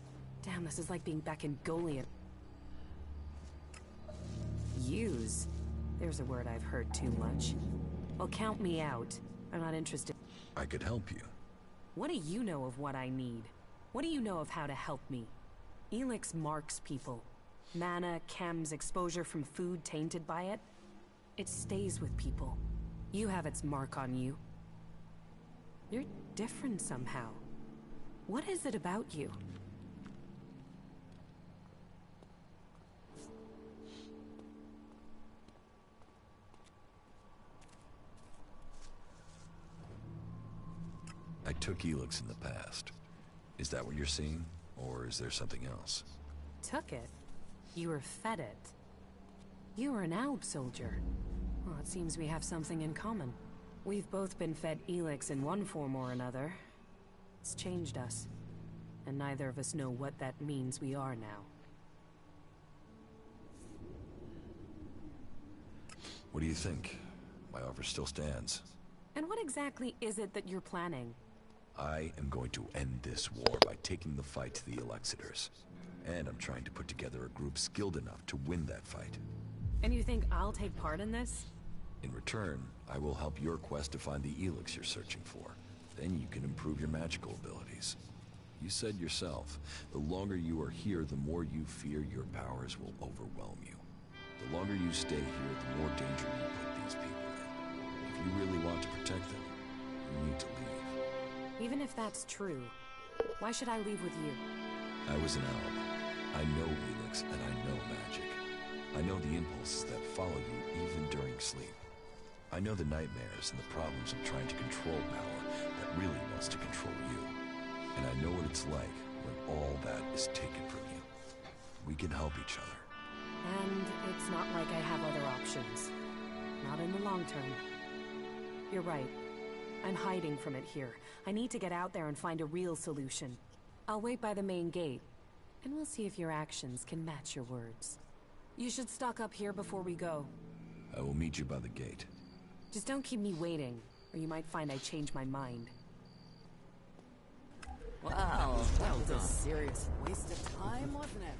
Damn, this is like being back in Goliath. Use? There's a word I've heard too much. Well, count me out. I'm not interested.
I could help you.
What do you know of what I need? What do you know of how to help me? Elex marks people. Mana, chems, exposure from food tainted by it. It stays with people. You have its mark on you. You're different somehow. What is it about you?
I took Elex in the past. Is that what you're seeing? Or is there something else?
Took it? You were fed it. You were an Alb soldier. Well, it seems we have something in common. We've both been fed Elex in one form or another. It's changed us. And neither of us know what that means we are now.
What do you think? My offer still stands.
And what exactly is it that you're planning?
I am going to end this war by taking the fight to the Elexitors. And I'm trying to put together a group skilled enough to win that fight.
And you think I'll take part in this?
In return, I will help your quest to find the Elex you're searching for. Then you can improve your magical abilities. You said yourself, the longer you are here, the more you fear your powers will overwhelm you. The longer you stay here, the more danger you put these people in. If you really want to protect them, you need to leave.
Even if that's true, why should I leave with you?
I was an Alb. I know Elex and I know magic. I know the impulses that follow you even during sleep. I know the nightmares and the problems of trying to control power that really wants to control you. And I know what it's like when all that is taken from you. We can help each other.
And it's not like I have other options. Not in the long term. You're right. I'm hiding from it here. I need to get out there and find a real solution. I'll wait by the main gate, and we'll see if your actions can match your words. You should stock up here before we go.
I will meet you by the gate.
Just don't keep me waiting, or you might find I change my mind.
Wow, that was a serious waste of time, wasn't it?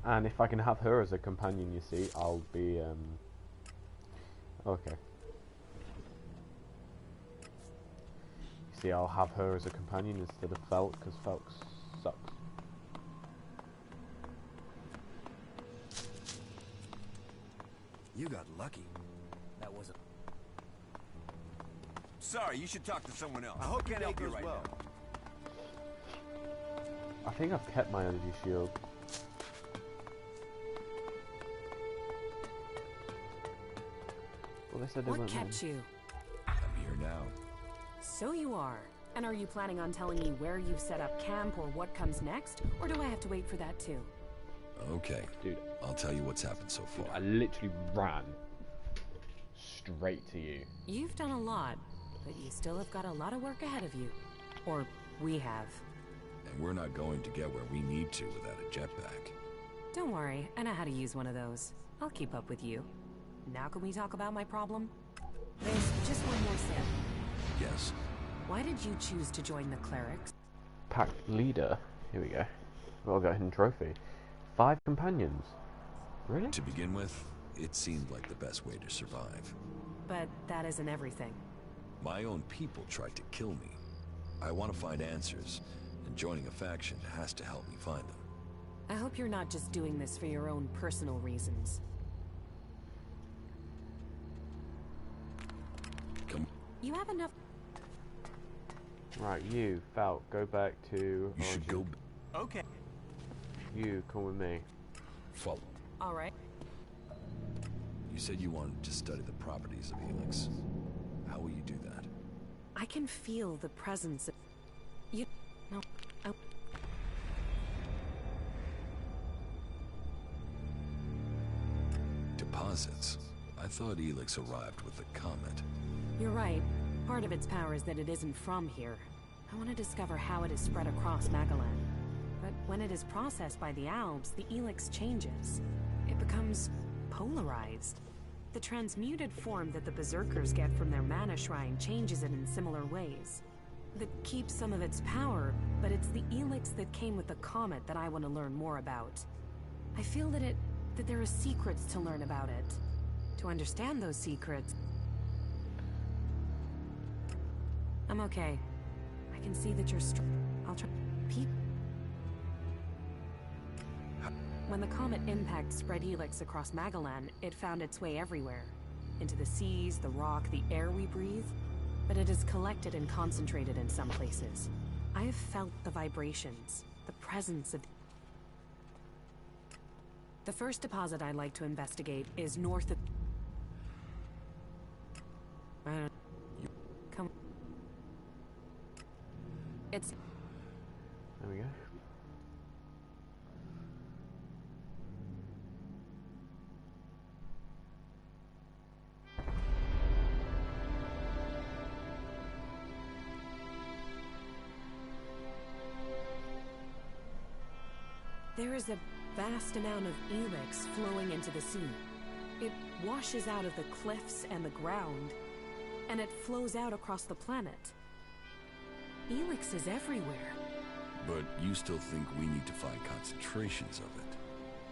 And if I can have her as a companion, you see, I'll be, okay. You see, I'll have her as a companion instead of Felk, because Felk sucks.
You got lucky. That wasn't...
Sorry, you should talk to someone else.
I hope
Can't
your
help
day
you
goes
right
well.
now.
I think I've kept my energy shield. Well, they said they
What
weren't
kept you?
I'm here now.
So you are. And are you planning on telling me where you've set up camp or what comes next? Or do I have to wait for that too?
Okay,
dude.
I'll tell you what's happened so far.
Dude, I literally ran straight to you.
You've done a lot, but you still have got a lot of work ahead of you. Or we have.
And we're not going to get where we need to without a jetpack.
Don't worry, I know how to use one of those. I'll keep up with you. Now can we talk about my problem? There's just one more thing.
Yes?
Why did you choose to join the Clerics?
Pack leader. Here we go. Well, got a hidden trophy. 5 companions. Really?
To begin with, it seemed like the best way to survive.
But that isn't everything.
My own people tried to kill me. I want to find answers, and joining a faction has to help me find them.
I hope you're not just doing this for your own personal reasons.
Come.
You have enough...
Right, you, Falk, go back to...
You should go...
Okay.
You, come with me.
Follow.
Alright.
You said you wanted to study the properties of Elex. How will you do that?
I can feel the presence of... You... No. Oh.
Deposits? I thought Elex arrived with the comet.
You're right. Part of its power is that it isn't from here. I want to discover how it is spread across Magalan. But when it is processed by the Alps, the Elex changes. It becomes polarized. The transmuted form that the Berserkers get from their mana shrine changes it in similar ways. That keeps some of its power, but it's the Elex that came with the comet that I want to learn more about. I feel that there are secrets to learn about it. To understand those secrets... I'm okay. I can see that you're I'll try... When the comet impact spread Elex across Magalan, it found its way everywhere. Into the seas, the rock, the air we breathe. But it is collected and concentrated in some places. I have felt the vibrations, the presence of... The first deposit I'd like to investigate is north of... Come... It's...
There we go.
There is a vast amount of Elex flowing into the sea. It washes out of the cliffs and the ground, and it flows out across the planet. Elex is everywhere.
But you still think we need to find concentrations of it?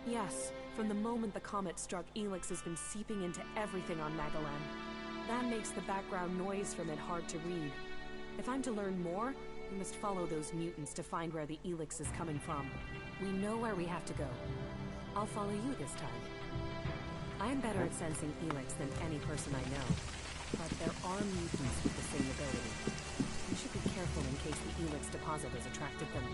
Yes, from the moment the comet struck, Elex has been seeping into everything on Magalan. That makes the background noise from it hard to read. If I'm to learn more, we must follow those mutants to find where the Elex is coming from. We know where we have to go. I'll follow you this time. I am better at sensing Elex than any person I know, but there are mutants with the same ability. We should be careful in case the Elex deposit has attracted them.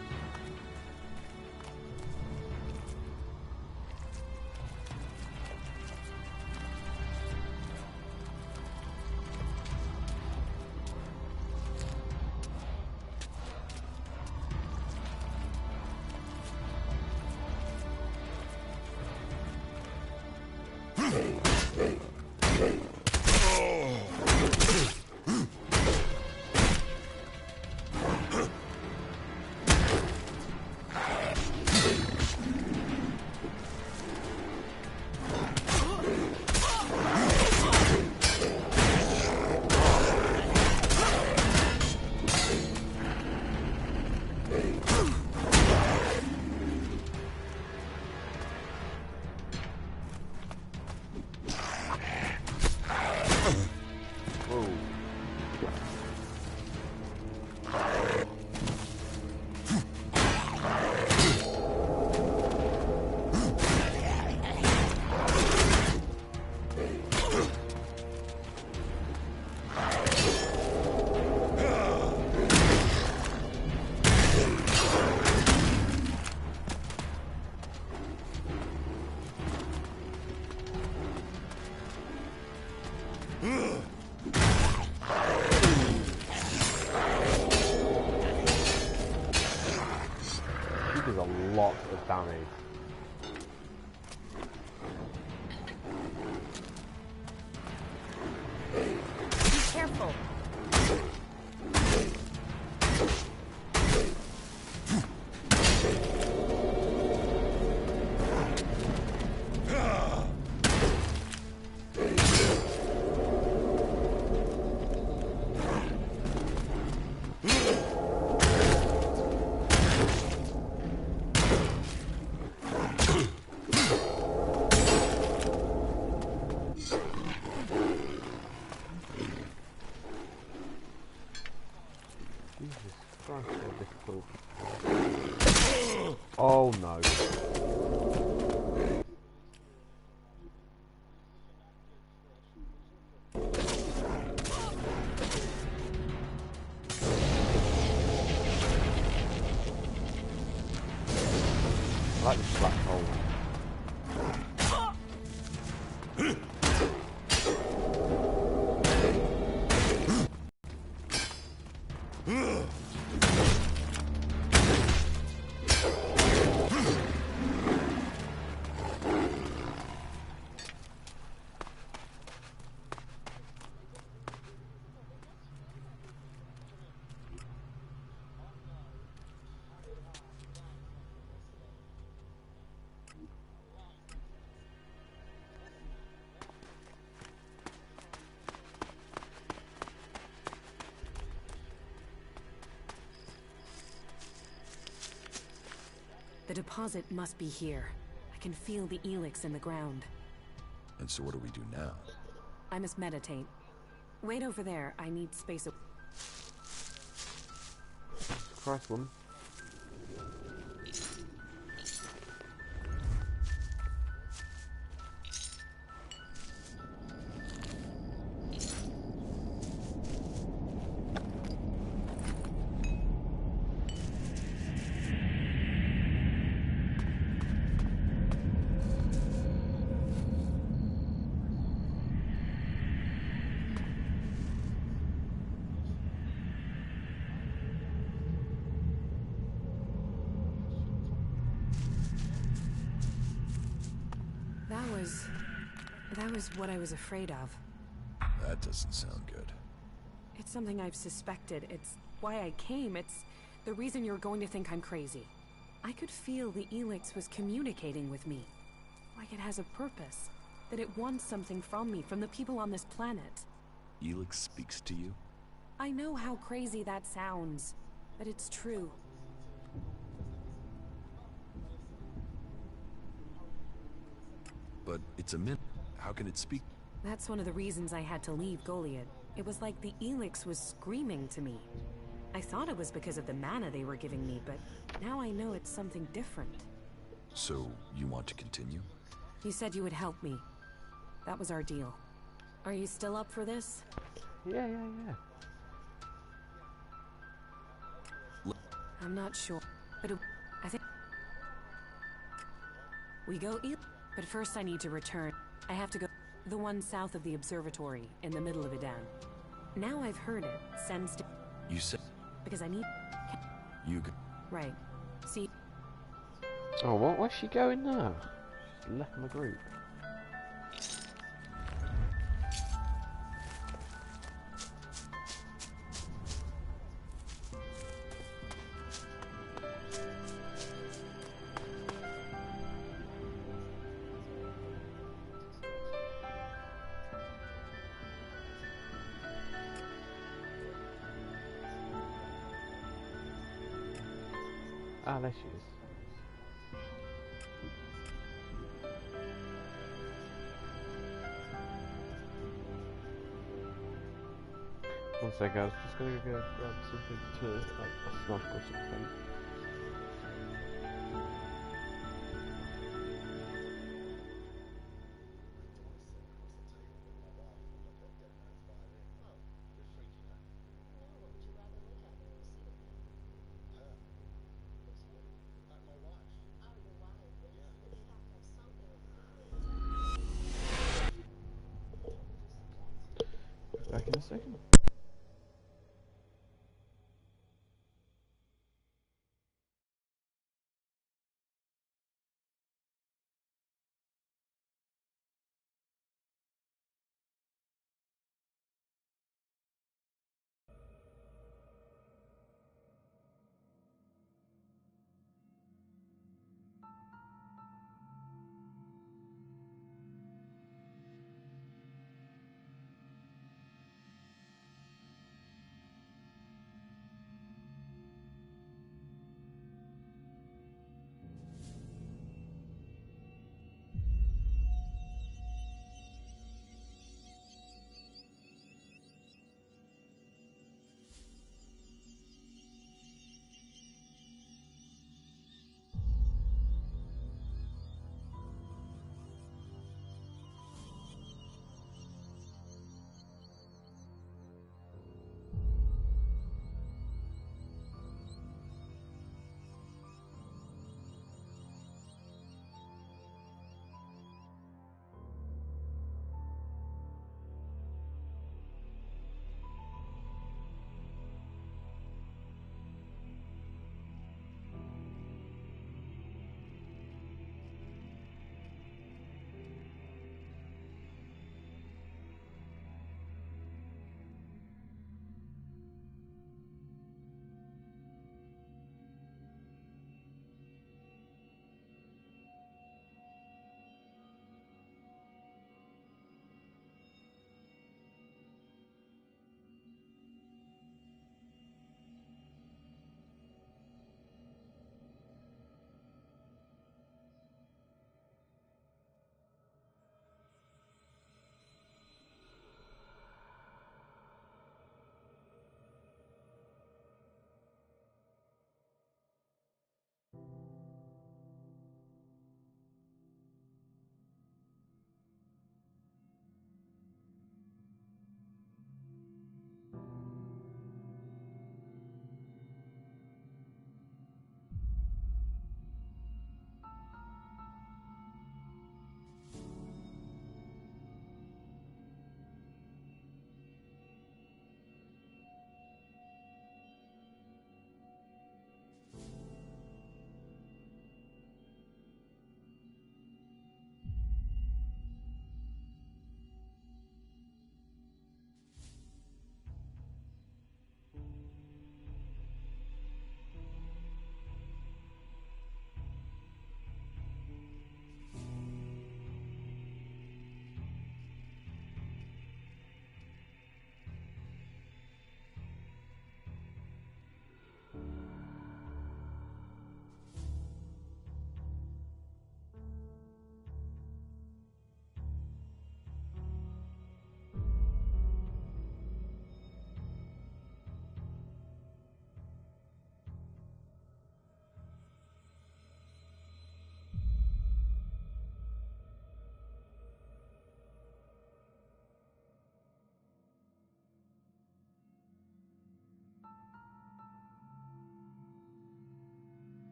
Lots of damage.
Be careful.
Oh no. I like this black hole.
The deposit must be here. I can feel the Elex in the ground.
And so what do we do now?
I must meditate. Wait over there. I need space.
Christ, woman.
That was what I was afraid of.
That doesn't sound good.
It's something I've suspected. It's why I came. It's the reason you're going to think I'm crazy. I could feel the Elex was communicating with me. Like it has a purpose. That it wants something from me, from the people on this planet.
Elex speaks to you?
I know how crazy that sounds, but it's true.
But it's a min. How can it speak?
That's one of the reasons I had to leave Goliad. It was like the Elex was screaming to me. I thought it was because of the mana they were giving me, but now I know it's something different.
So, you want to continue?
You said you would help me. That was our deal. Are you still up for this?
Yeah.
I'm not sure, but I think we go but first I need to return. I have to go the one south of the observatory in the middle of Idan. Now I've heard it sends to
You said
because I need
you go.
Right. See.
Oh, where's she going now? She left my group. Ah, there she is. One sec, I was just gonna go grab something to, like, a snack or something. Back in a second.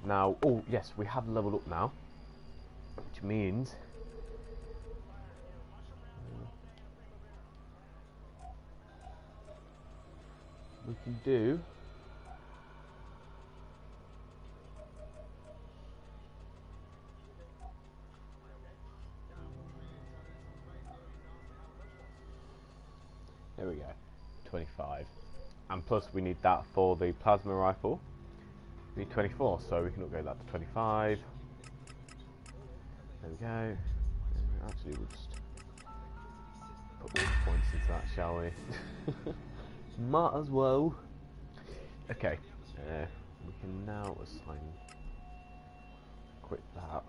Now, oh yes, we have leveled up now, which means we can do there we go, 25, and plus we need that for the plasma rifle. We need 24, so we can upgrade that to 25. There we go. Actually, we'll just put all the points into that, shall we? Might as well. Okay, we can now assign. Quit that.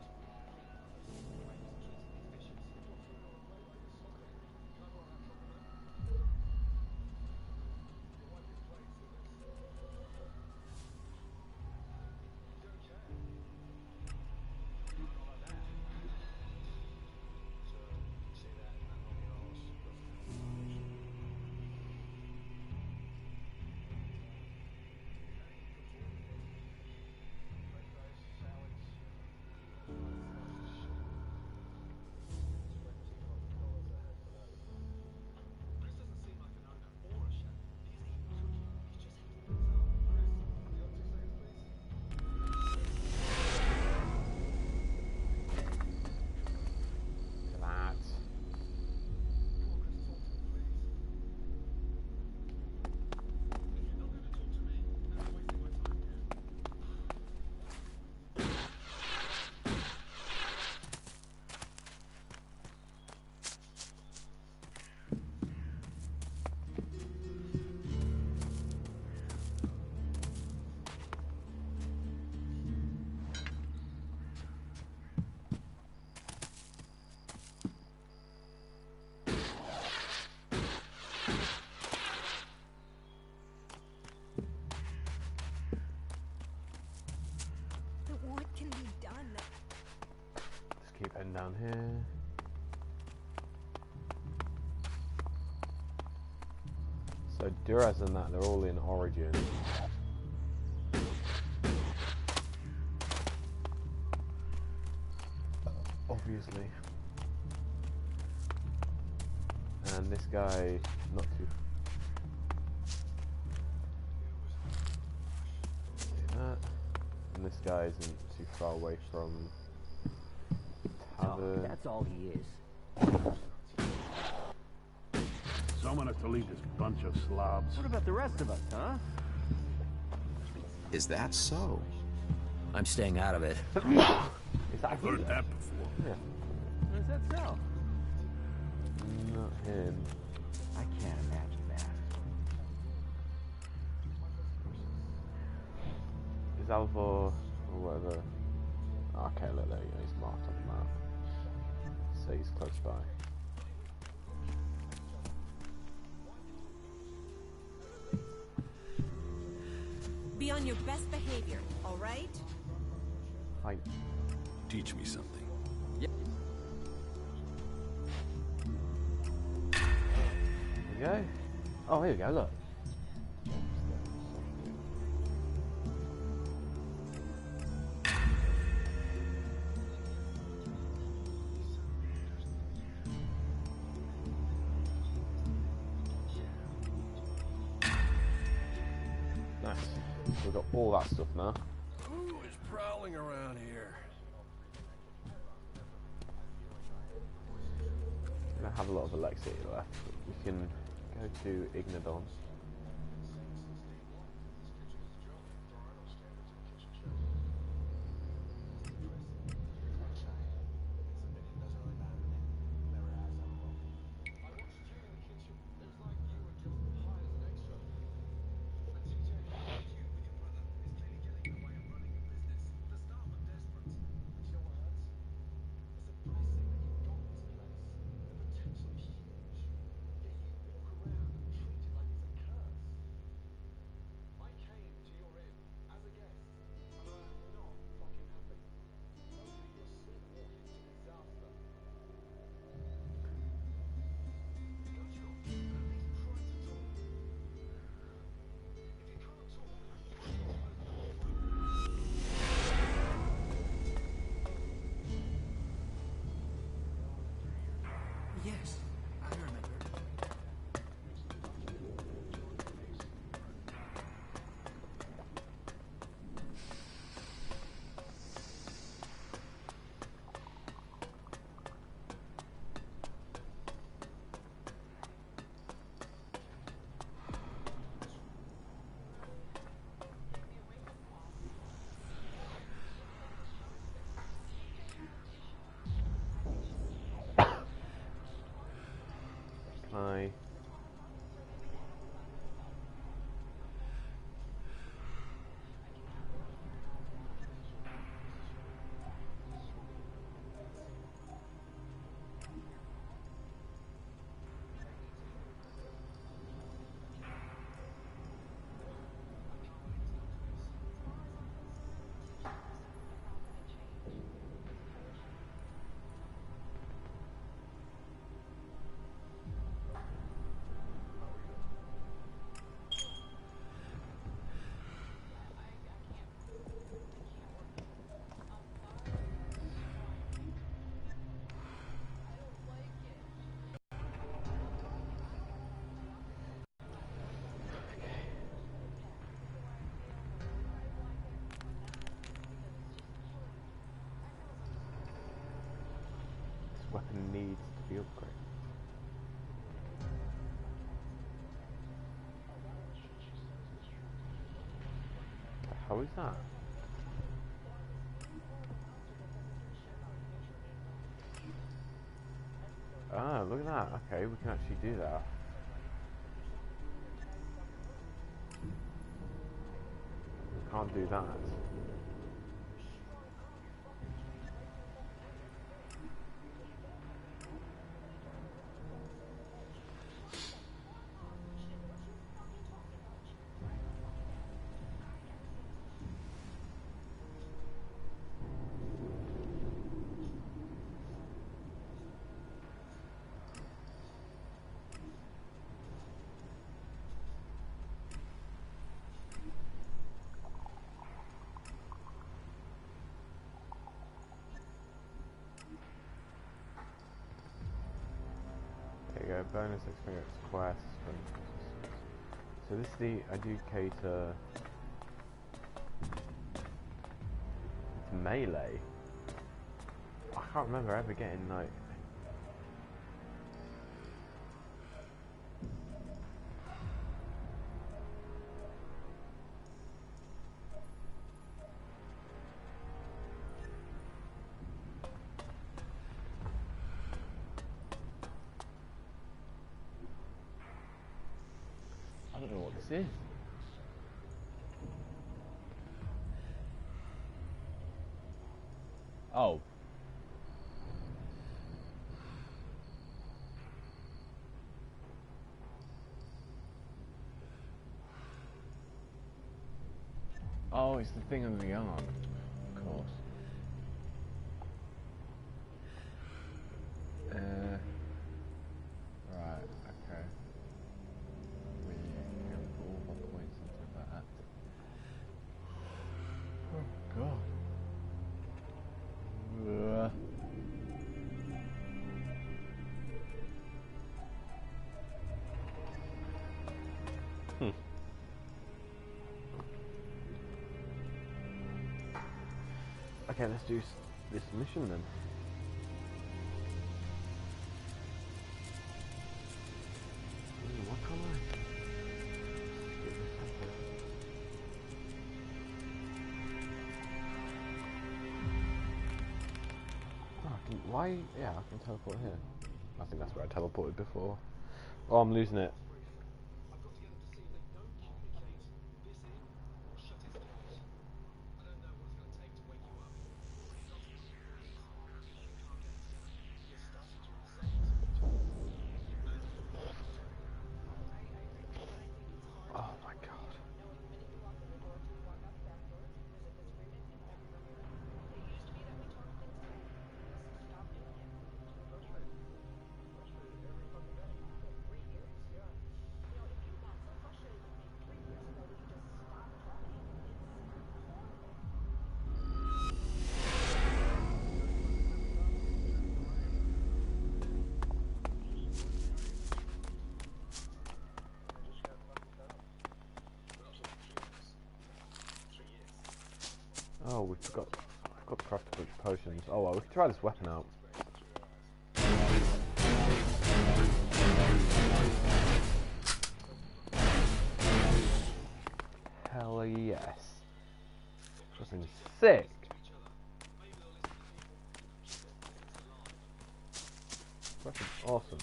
Keep heading down here. So Duras and that, they're all in Origin. Obviously. And this guy, not too... That. And this guy isn't too far away from...
Oh, that's all he is.
Someone has to lead this bunch of slobs.
What about the rest of us, huh?
Is that so?
I'm staying out of it.
I've heard that before.
Yeah.
Is that so?
Not him.
I can't imagine that.
Is Alvor or whatever? Okay, look, there you go, he's marked on the map. So he's close by.
Be on your best behavior, alright?
Fight.
Teach me something.
Yep.
There we go. Oh, here we go, look. We've got all that stuff now.
Who is prowling around here?
We don't have a lot of Elixir left, but we can go to Ignodon. weapon needs to be upgraded. How is that? Ah, look at that. Okay, we can actually do that. We can't do that. There you go, bonus experience quests. So this is the educator. It's melee. I can't remember ever getting like. I don't know what this is. Oh. Oh, it's the thing under the arm, of course. Right, okay. We can all point something like that. Oh god. Okay, let's do this mission then. What can't I? Why? Yeah, I can teleport here. I think that's where I teleported before. Oh, I'm losing it. Oh my god. Oh, we've got to craft a bunch of potions. Oh well, we can try this weapon out. Hell yes. Something sick. Weapon's awesome.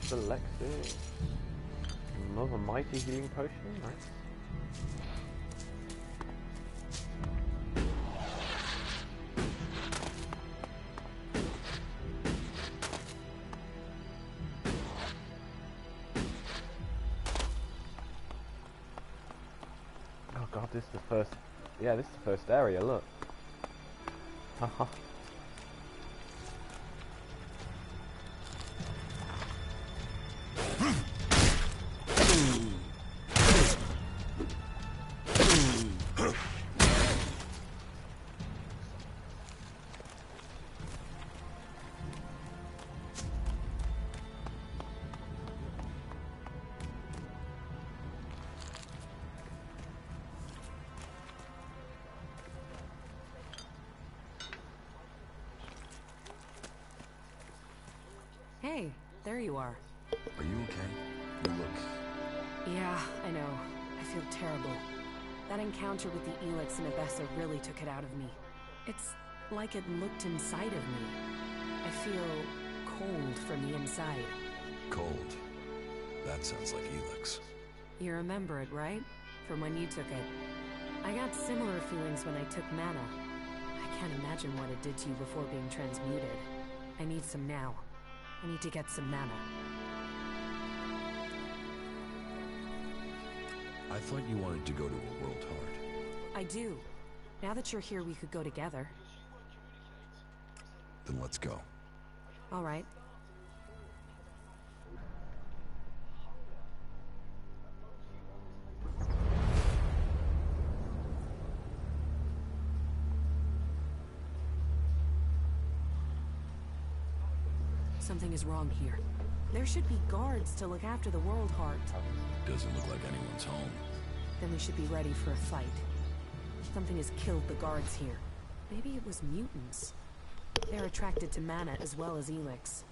Elex here. Another mighty healing potion, nice. Oh god, this is the first. Yeah, this is the first area, look. Haha.
there you are.
Are you okay? You look...
Yeah, I know. I feel terrible. That encounter with the Elex and Abessa really took it out of me. It's like it looked inside of me. I feel cold from the inside.
Cold? That sounds like Elex.
You remember it, right? From when you took it. I got similar feelings when I took mana. I can't imagine what it did to you before being transmuted. I need some now. I need to get some mana.
I thought you wanted to go to a world heart.
I do. Now that you're here, we could go together.
Then let's go.
All right. Something is wrong here. There should be guards to look after the World Heart.
Doesn't look like anyone's home.
Then we should be ready for a fight. Something has killed the guards here. Maybe it was mutants. They're attracted to mana as well as Elex.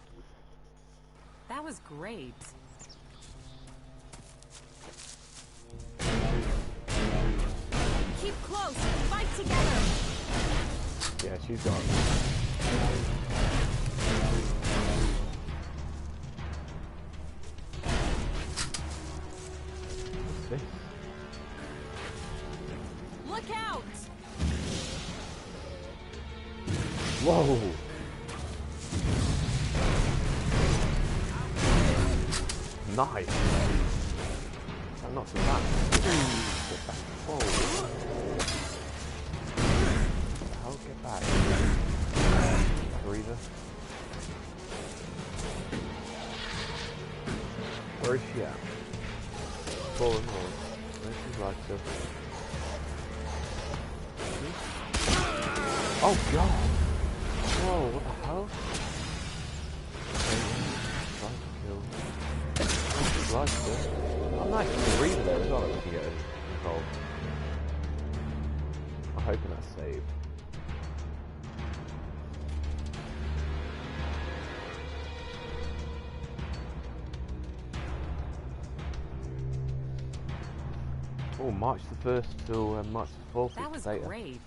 That was great. Keep close! Fight together!
Yeah, she's gone. What's this?
Look out!
Whoa! Nice! That knocks him back. Get back. Whoa! What the hell? Get back. Breather. Where is she at? Fallen Lord. Where's his life still? Oh god! Whoa, what the hell? Trying to kill. Where's his life still? Oh nice, there's a reader there as well that we can get involved. I'm hoping that's saved. Oh, March the 1st till March the 4th.
That was
data.
great.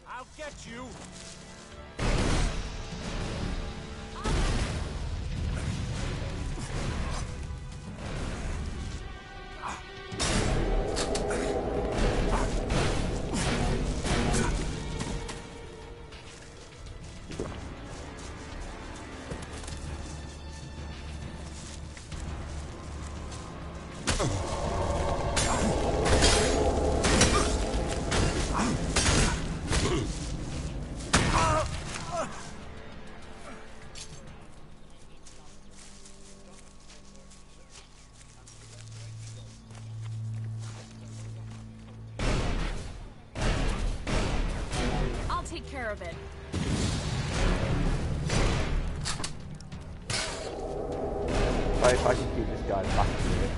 I'll get you!
I'll take care of it.
If I can keep this guy back a minute.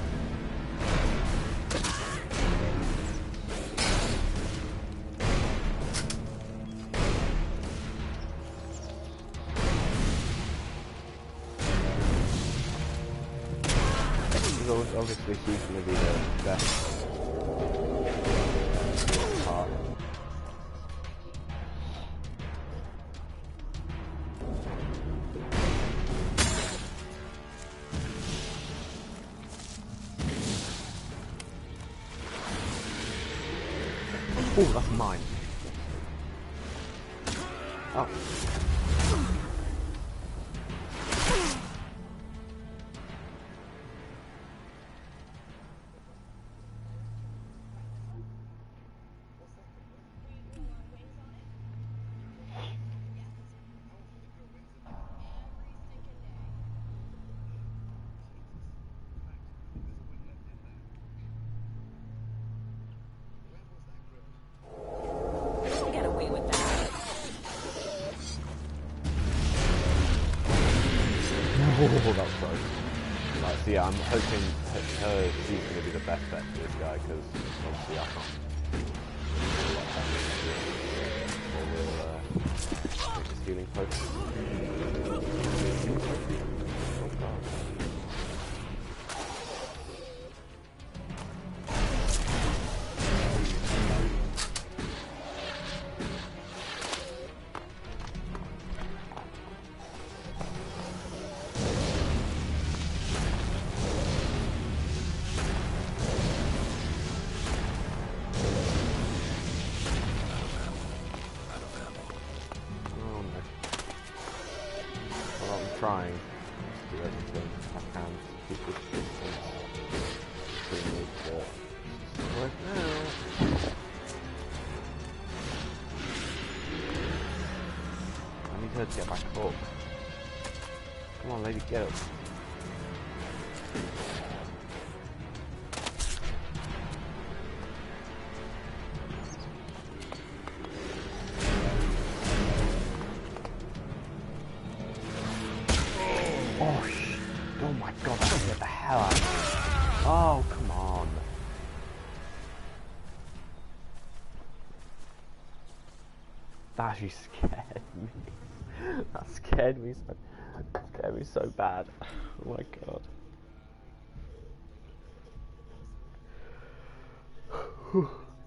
Obviously she's going to be the best part. Oh, that's mine. Oh.
Get away with that.
I'm hoping she's going to be the best bet for this guy, because obviously I can't. Or we'll take the healing potion. Oh god. Trying to do everything I can to keep this distance between me, but right now I need her to get back up. Come on, lady, get up. Oh my god, that scared the hell out of me. Oh, come on. That actually scared me. That scared me so bad. Oh my god.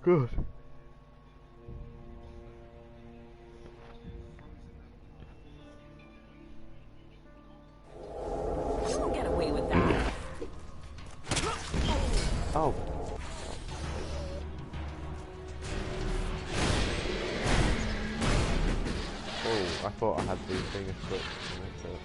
Good. Oh. Oh, I thought I had the thing equipped. Oh my god.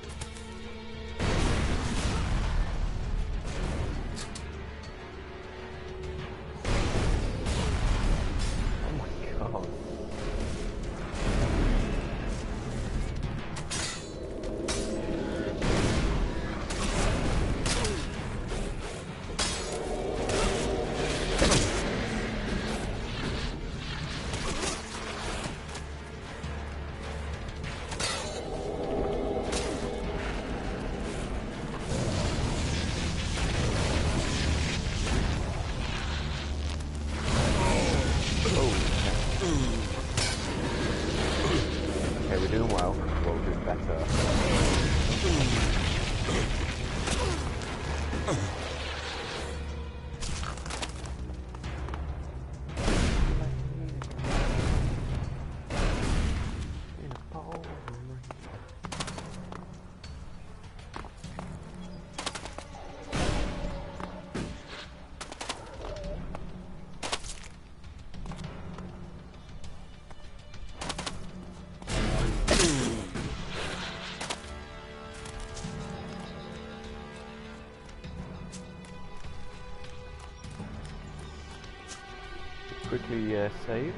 Okay, we're doing well. We'll do better. Quickly save.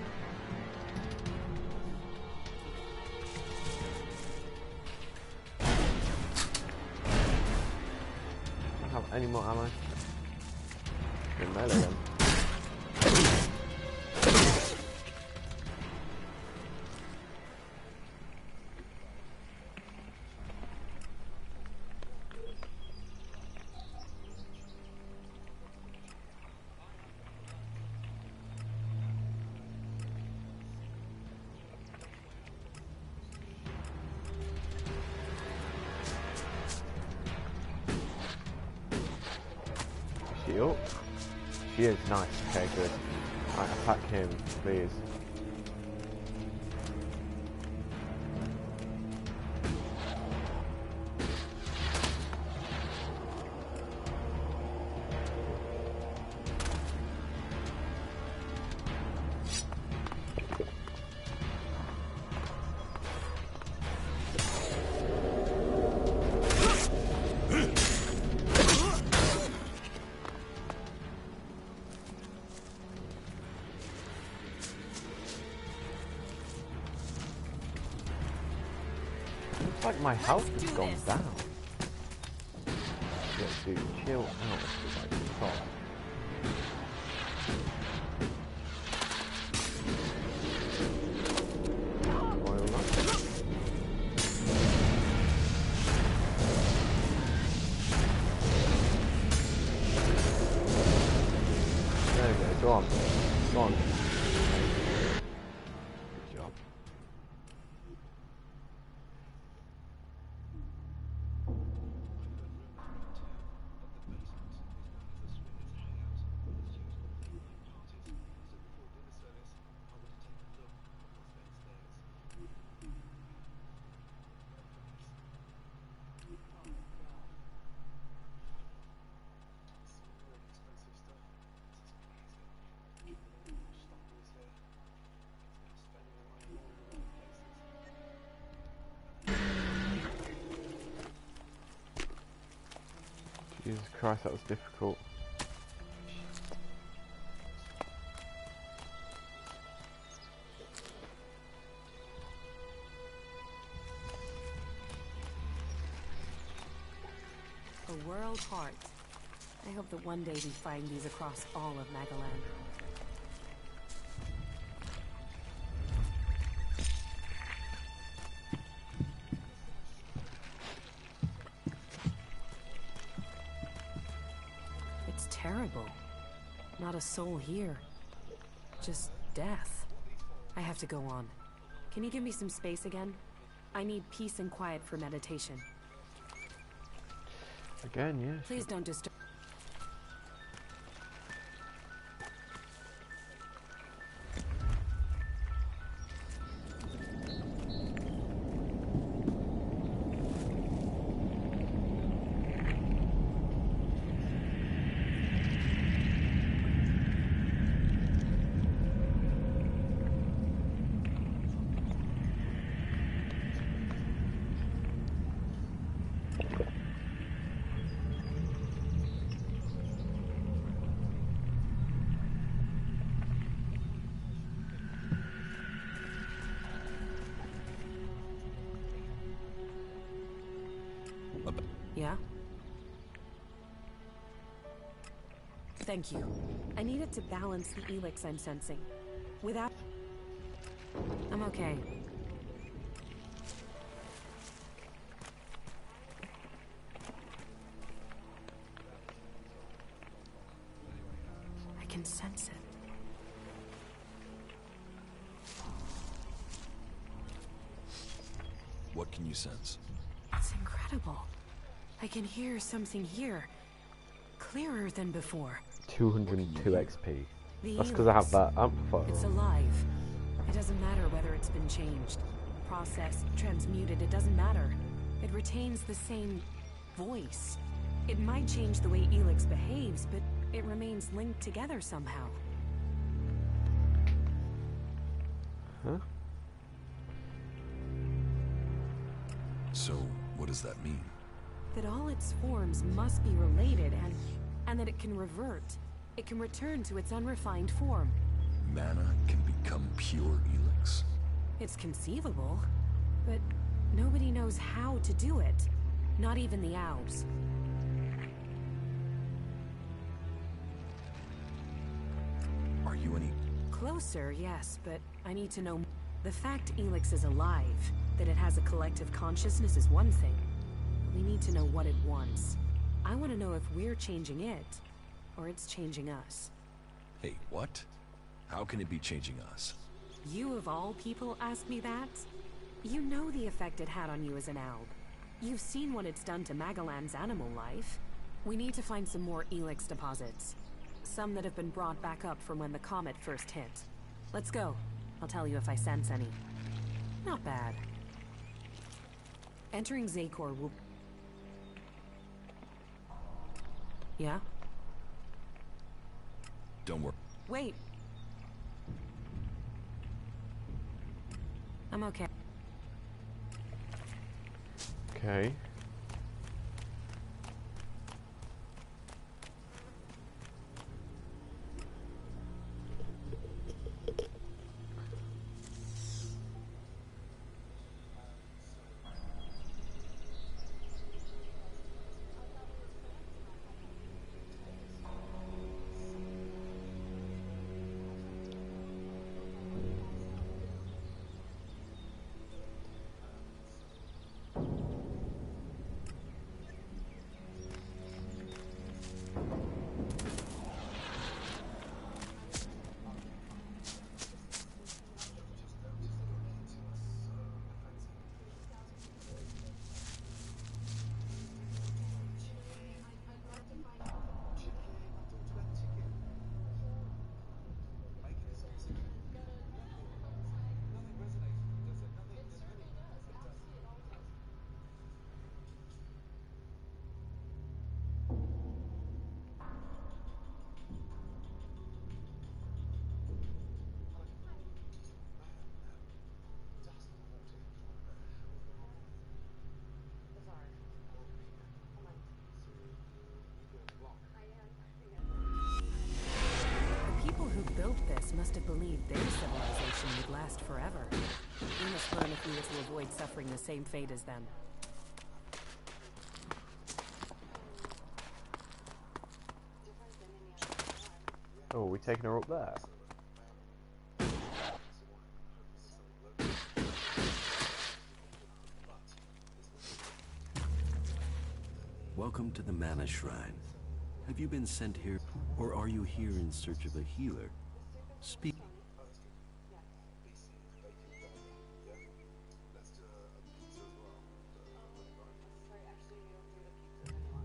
I don't have any more ammo. In melee then. Shield. She is nice. Okay, good. Right, attack him, please. Looks like my health has gone down. Yeah, dude, chill out with my top. Go on. Go on. Good job. Jesus Christ, that was difficult.
A world heart. I hope that one day we find these across all of Magalan. It's terrible. Not a soul here. Just death. I have to go on. Can you give me some space again? I need peace and quiet for meditation.
Again, yeah.
Please don't disturb. Yeah? Thank you. I need it to balance the Elex I'm sensing. Without... I'm okay. I can sense it.
What can you sense?
It's incredible. I can hear something here. Clearer than before.
202 XP.
The
That's because I have
Elex.
that amplifier.
It's alive. It doesn't matter whether it's been changed, processed, transmuted, it doesn't matter. It retains the same voice. It might change the way Elex behaves, but it remains linked together somehow.
Huh?
So, what does that mean?
That all its forms must be related and that it can revert. It can return to its unrefined form.
Mana can become pure Elex.
It's conceivable, but nobody knows how to do it. Not even the Owls.
Are you any...
Closer, yes, but I need to know... The fact Elex is alive, that it has a collective consciousness is one thing. We need to know what it wants. I want to know if we're changing it, or it's changing us.
Hey, what? How can it be changing us?
You of all people ask me that? You know the effect it had on you as an Alb. You've seen what it's done to Magalan's animal life. We need to find some more Elex deposits. Some that have been brought back up from when the comet first hit. Let's go. I'll tell you if I sense any. Not bad. Entering Zakor will... Yeah?
Don't worry.
Wait. I'm okay.
Okay.
have believed their civilization would last forever. We must learn if we are to avoid suffering the same fate as them.
Oh, are we taking her up there?
Welcome to the Mana Shrine. Have you been sent here, or are you here in search of a healer? Speak.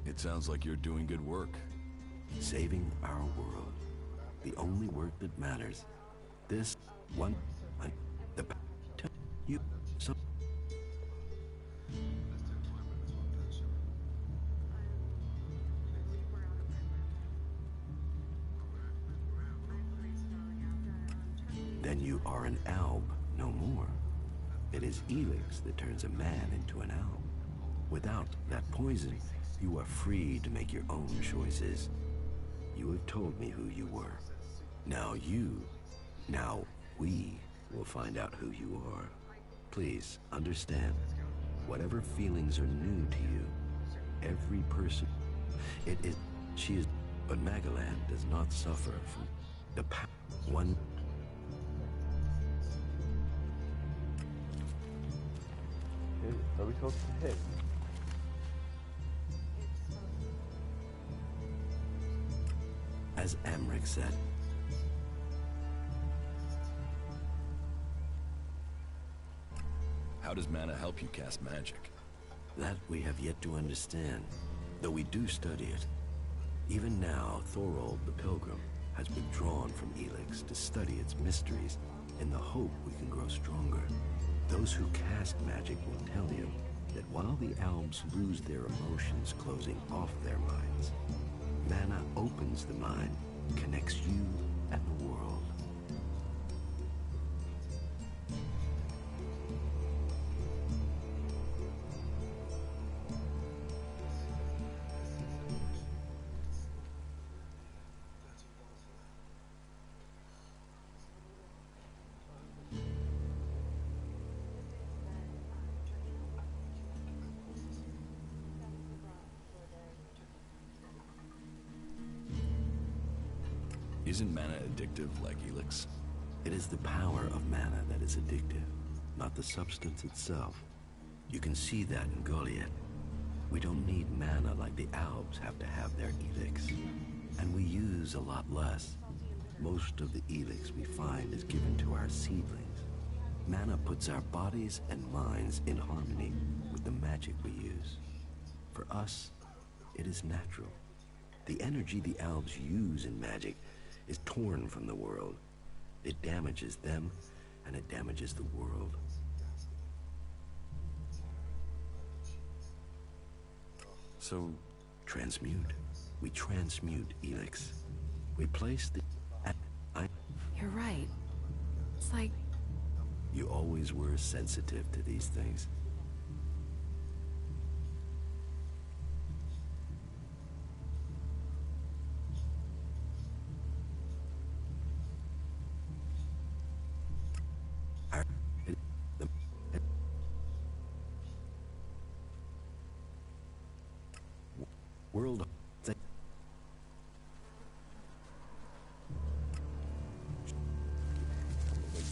It sounds like you're doing good work.
Saving our world. The only work that matters. This one, the you, so. Then you are an alb, no more. It is Elex that turns a man into an alb. Without that poison, you are free to make your own choices. You have told me who you were. Now we will find out who you are. Please, understand, whatever feelings are new to you, every person, but Magalan does not suffer from the one.
Are we talking to him?
As Amric said.
How does mana help you cast magic?
That we have yet to understand, though we do study it. Even now, Thorold the Pilgrim has withdrawn from Elex to study its mysteries in the hope we can grow stronger. Those who cast magic will tell you that while the Albs lose their emotions closing off their minds, mana opens the mind, connects you and the world.
Isn't mana addictive like Elex?
It is the power of mana that is addictive, not the substance itself. You can see that in Goliath. We don't need mana like the Albs have to have their Elex. And we use a lot less. Most of the Elex we find is given to our seedlings. Mana puts our bodies and minds in harmony with the magic we use. For us, it is natural. The energy the Albs use in magic is torn from the world. It damages them, and it damages the world.
So,
transmute. We transmute Elex. We place the...
You're right. It's like...
You always were sensitive to these things. World.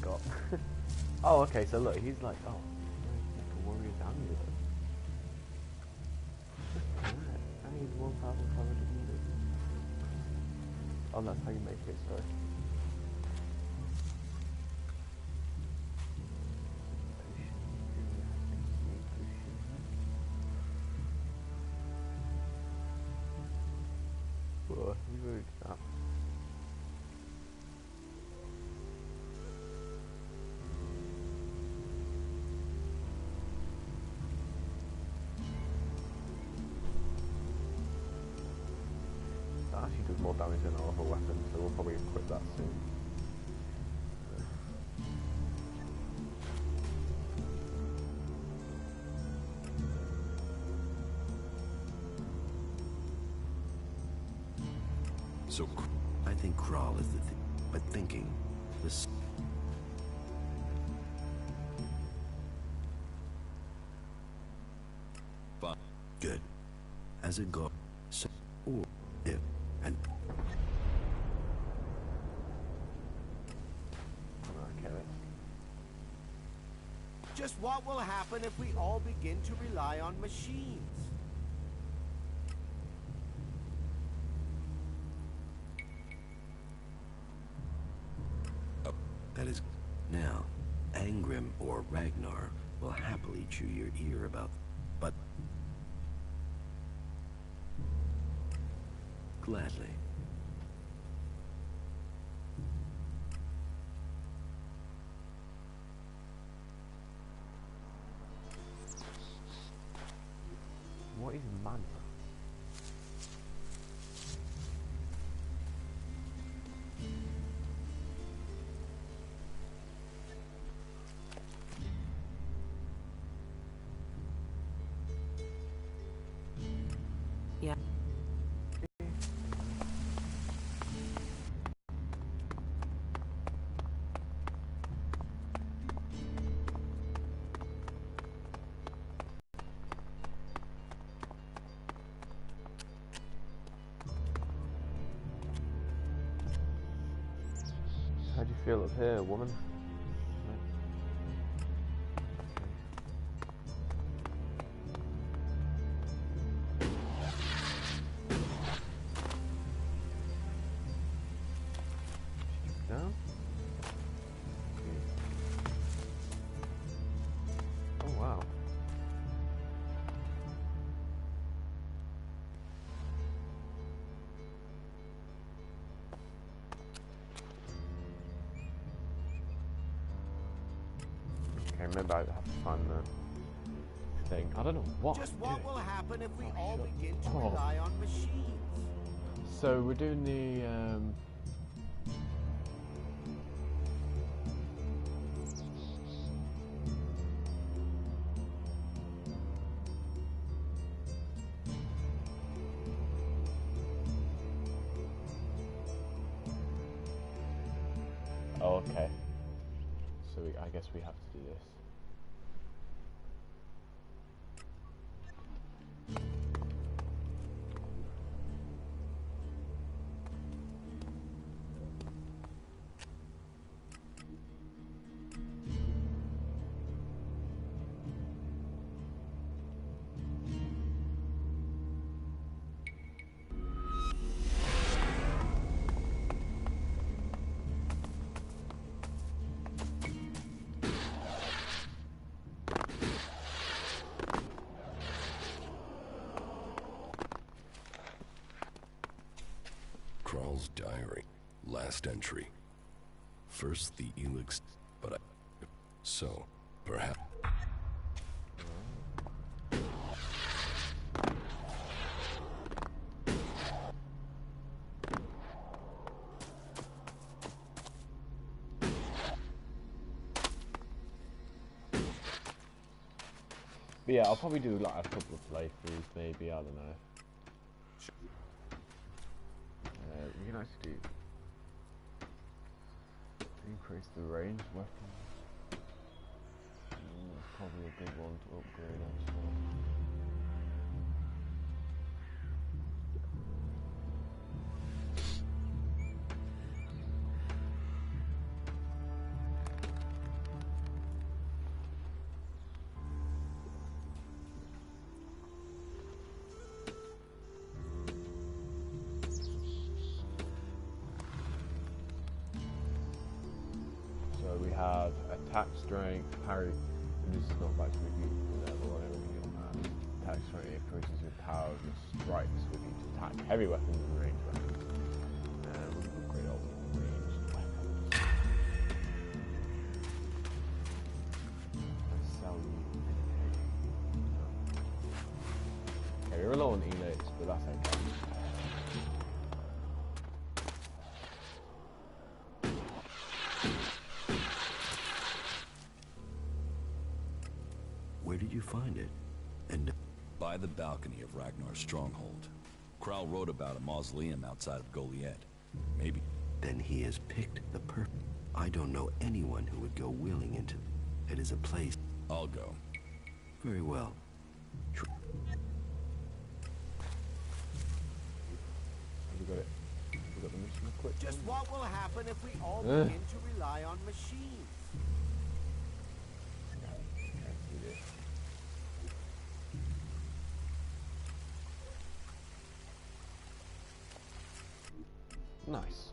Got. Oh, okay. So look, he's like, oh, like a warrior's amulet. I need 1,500 units. Oh, that's how you make it. Sorry. Whoa, we moved that. That actually does more damage than our other weapon, so we'll probably equip that soon.
So, I think crawl is the thing, but thinking This. Fine. Good. As it goes, so, or if, and.
Okay.
Just what will happen if we all begin to rely on machines?
That is, now, Angrim or Ragnar will happily chew your ear about, but gladly.
What is mana?
Yeah.
How do you feel up here, woman? Down? Oh wow. Okay, maybe I have to find the thing. I don't know what.
Just what will happen if we all begin to rely on machines?
So we're doing the oh, okay. So I guess we have to do this.
Kral's diary. Last entry. First the Elex, but I... So, perhaps...
But yeah, I'll probably do like a couple of playthroughs, maybe, I don't know. You can actually increase the range weapon. That's probably a good one to upgrade actually. We have attack strength, parry. This is not back to review level or anything on that. Attack strength increases your power of your strikes with each attack. Heavy weapons and ranged weapons. And we can upgrade all the ranged weapons. Let's sell you. Okay, we're low on Elex, but that's okay.
Where did you find it? And
by the balcony of Ragnar's stronghold. Kral wrote about a mausoleum outside of Goliad. Maybe.
then he has picked the perfect. I don't know anyone who would go willing into. It is a place.
I'll go.
Very well.
Have you got it? Have you got the mission equipped?
Just what will happen if we all begin to rely on machines?
Nice.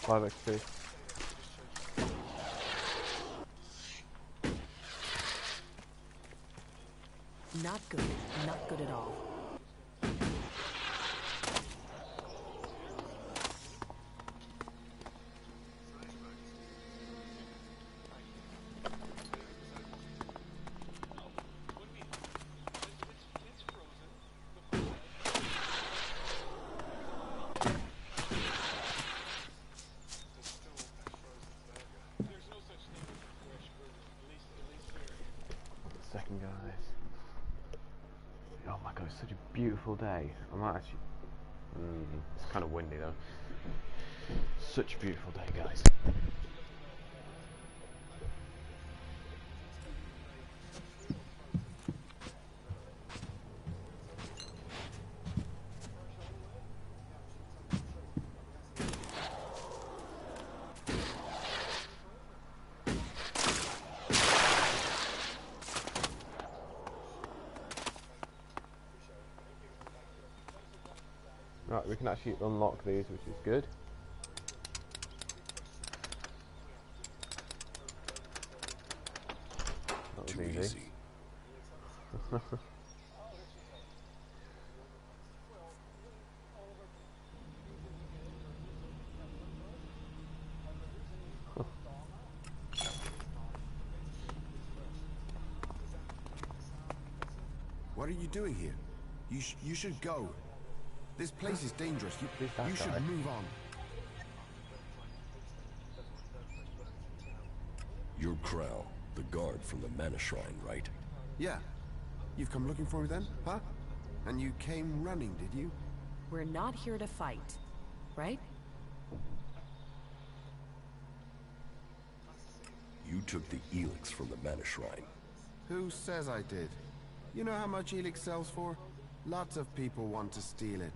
Five XP.
Not good. Not good at all.
Second, guys. Oh my god, it's such a beautiful day. I might actually. It's kind of windy though. Such a beautiful day, guys. Right, we can actually unlock these, which is good. That was easy.
What are you doing here? You should go. This place is dangerous. You should move on.
You're Krell, the guard from the Mana Shrine, right?
Yeah. You've come looking for me then, huh? And you came running, did you?
We're not here to fight, right?
You took the Elex from the Mana Shrine.
Who says I did? You know how much Elex sells for? Lots of people want to steal it.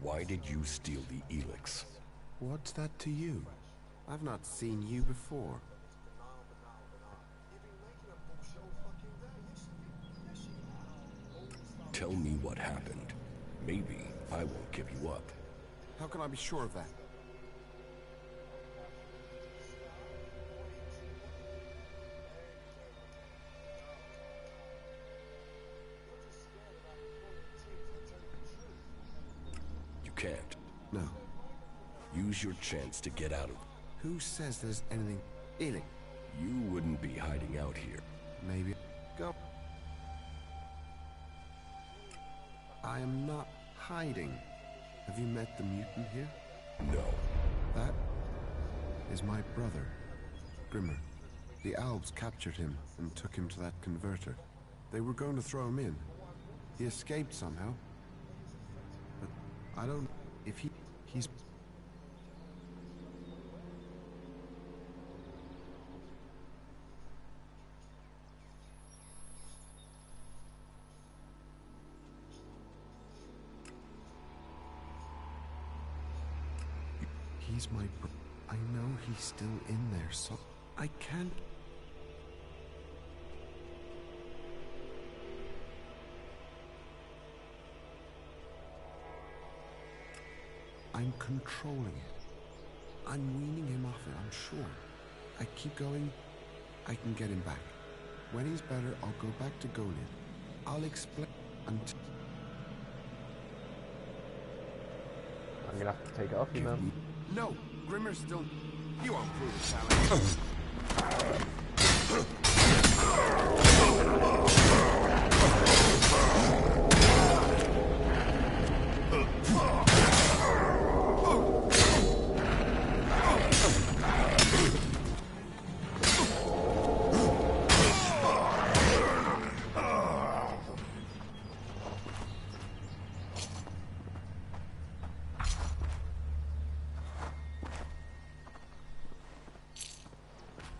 Why did you steal the Elex?
What's that to you? I've not seen you before.
Tell me what happened. Maybe I won't give you up.
How can I be sure of that?
You can't.
No.
Use your chance to get out of.
Who says there's anything... Elex?
You wouldn't be hiding out here.
Maybe... Go. I am not hiding. Have you met the mutant here?
No.
That is my brother, Grimmer. The Albs captured him and took him to that converter. They were going to throw him in. He escaped somehow. But I don't... If he's... He's my bro. I know he's still in there, so I can't... I'm controlling it. I'm weaning him off it, I'm sure. I keep going, I can get him back. When he's better, I'll go back to Golin. I'll explain until...
I'm gonna have to take it off you, man.
No! Grimmer's still... You won't prove it, Alex.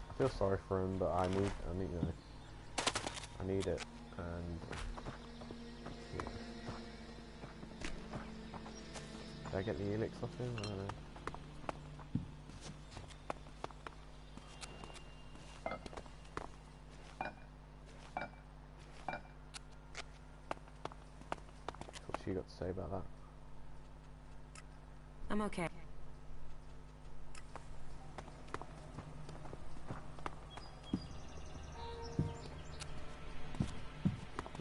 I feel sorry for him, but I need it, and yeah. Did I get the Elex off him? I don't know. What's she got to say about that?
I'm okay.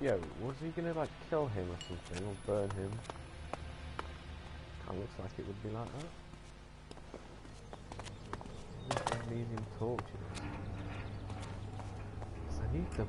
Yo, was he gonna like kill him or something, or burn him? Kinda looks like it would be like that. Leave him torches. 'Cause I need them.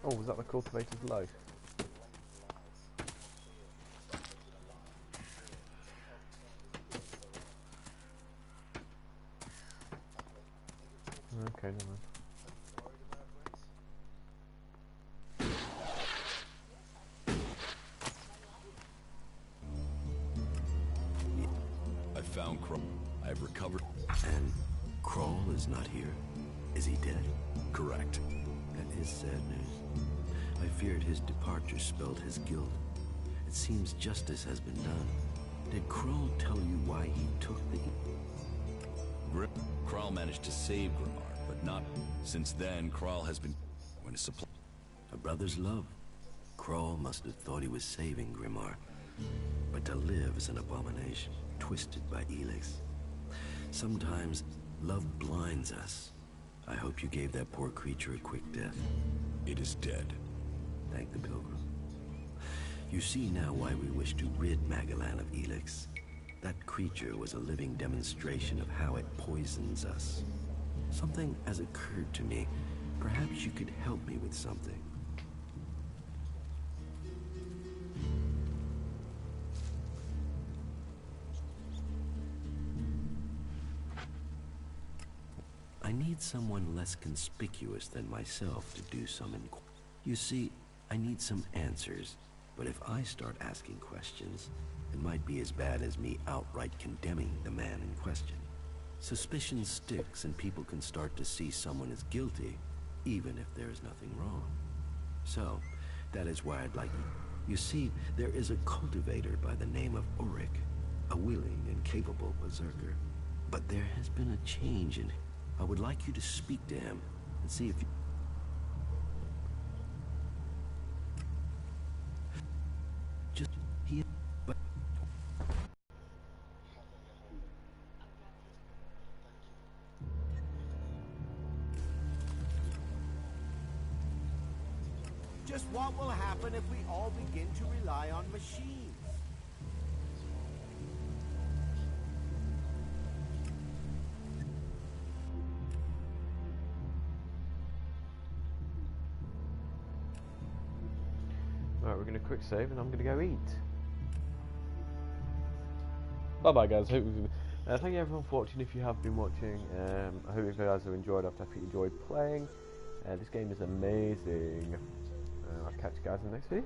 Oh, was that the cultivator's load? Okay, never mind.
I found Kroll. I've recovered.
And Kroll is not here? Is he dead?
Correct.
That is sad news. I feared his departure spelled his guilt. It seems justice has been done. Did Kroll tell you why he took the...
Kroll managed to save Grimmar, but not... Since then, Kroll has been... When his supply...
A brother's love. Kroll must have thought he was saving Grimmar. But to live is an abomination, twisted by Elex. Sometimes, love blinds us. I hope you gave that poor creature a quick death.
It is dead.
Thank the Pilgrim. You see now why we wish to rid Magellan of Elex. That creature was a living demonstration of how it poisons us. Something has occurred to me. Perhaps you could help me with something. I need someone less conspicuous than myself to do some inquiry. You see, I need some answers, but if I start asking questions, it might be as bad as me outright condemning the man in question. Suspicion sticks and people can start to see someone as guilty, even if there is nothing wrong. So, that is why I'd like you. You see, there is a cultivator by the name of Ulrich, a willing and capable berserker. But there has been a change in him. I would like you to speak to him and see if you... Just... he... but...
Just what will happen if we all begin to rely on machines?
Right, we're going to quick save and I'm going to go eat. Bye bye guys, thank you everyone for watching if you have been watching. I hope you guys have enjoyed after you enjoyed playing. This game is amazing. I'll catch you guys in the next video.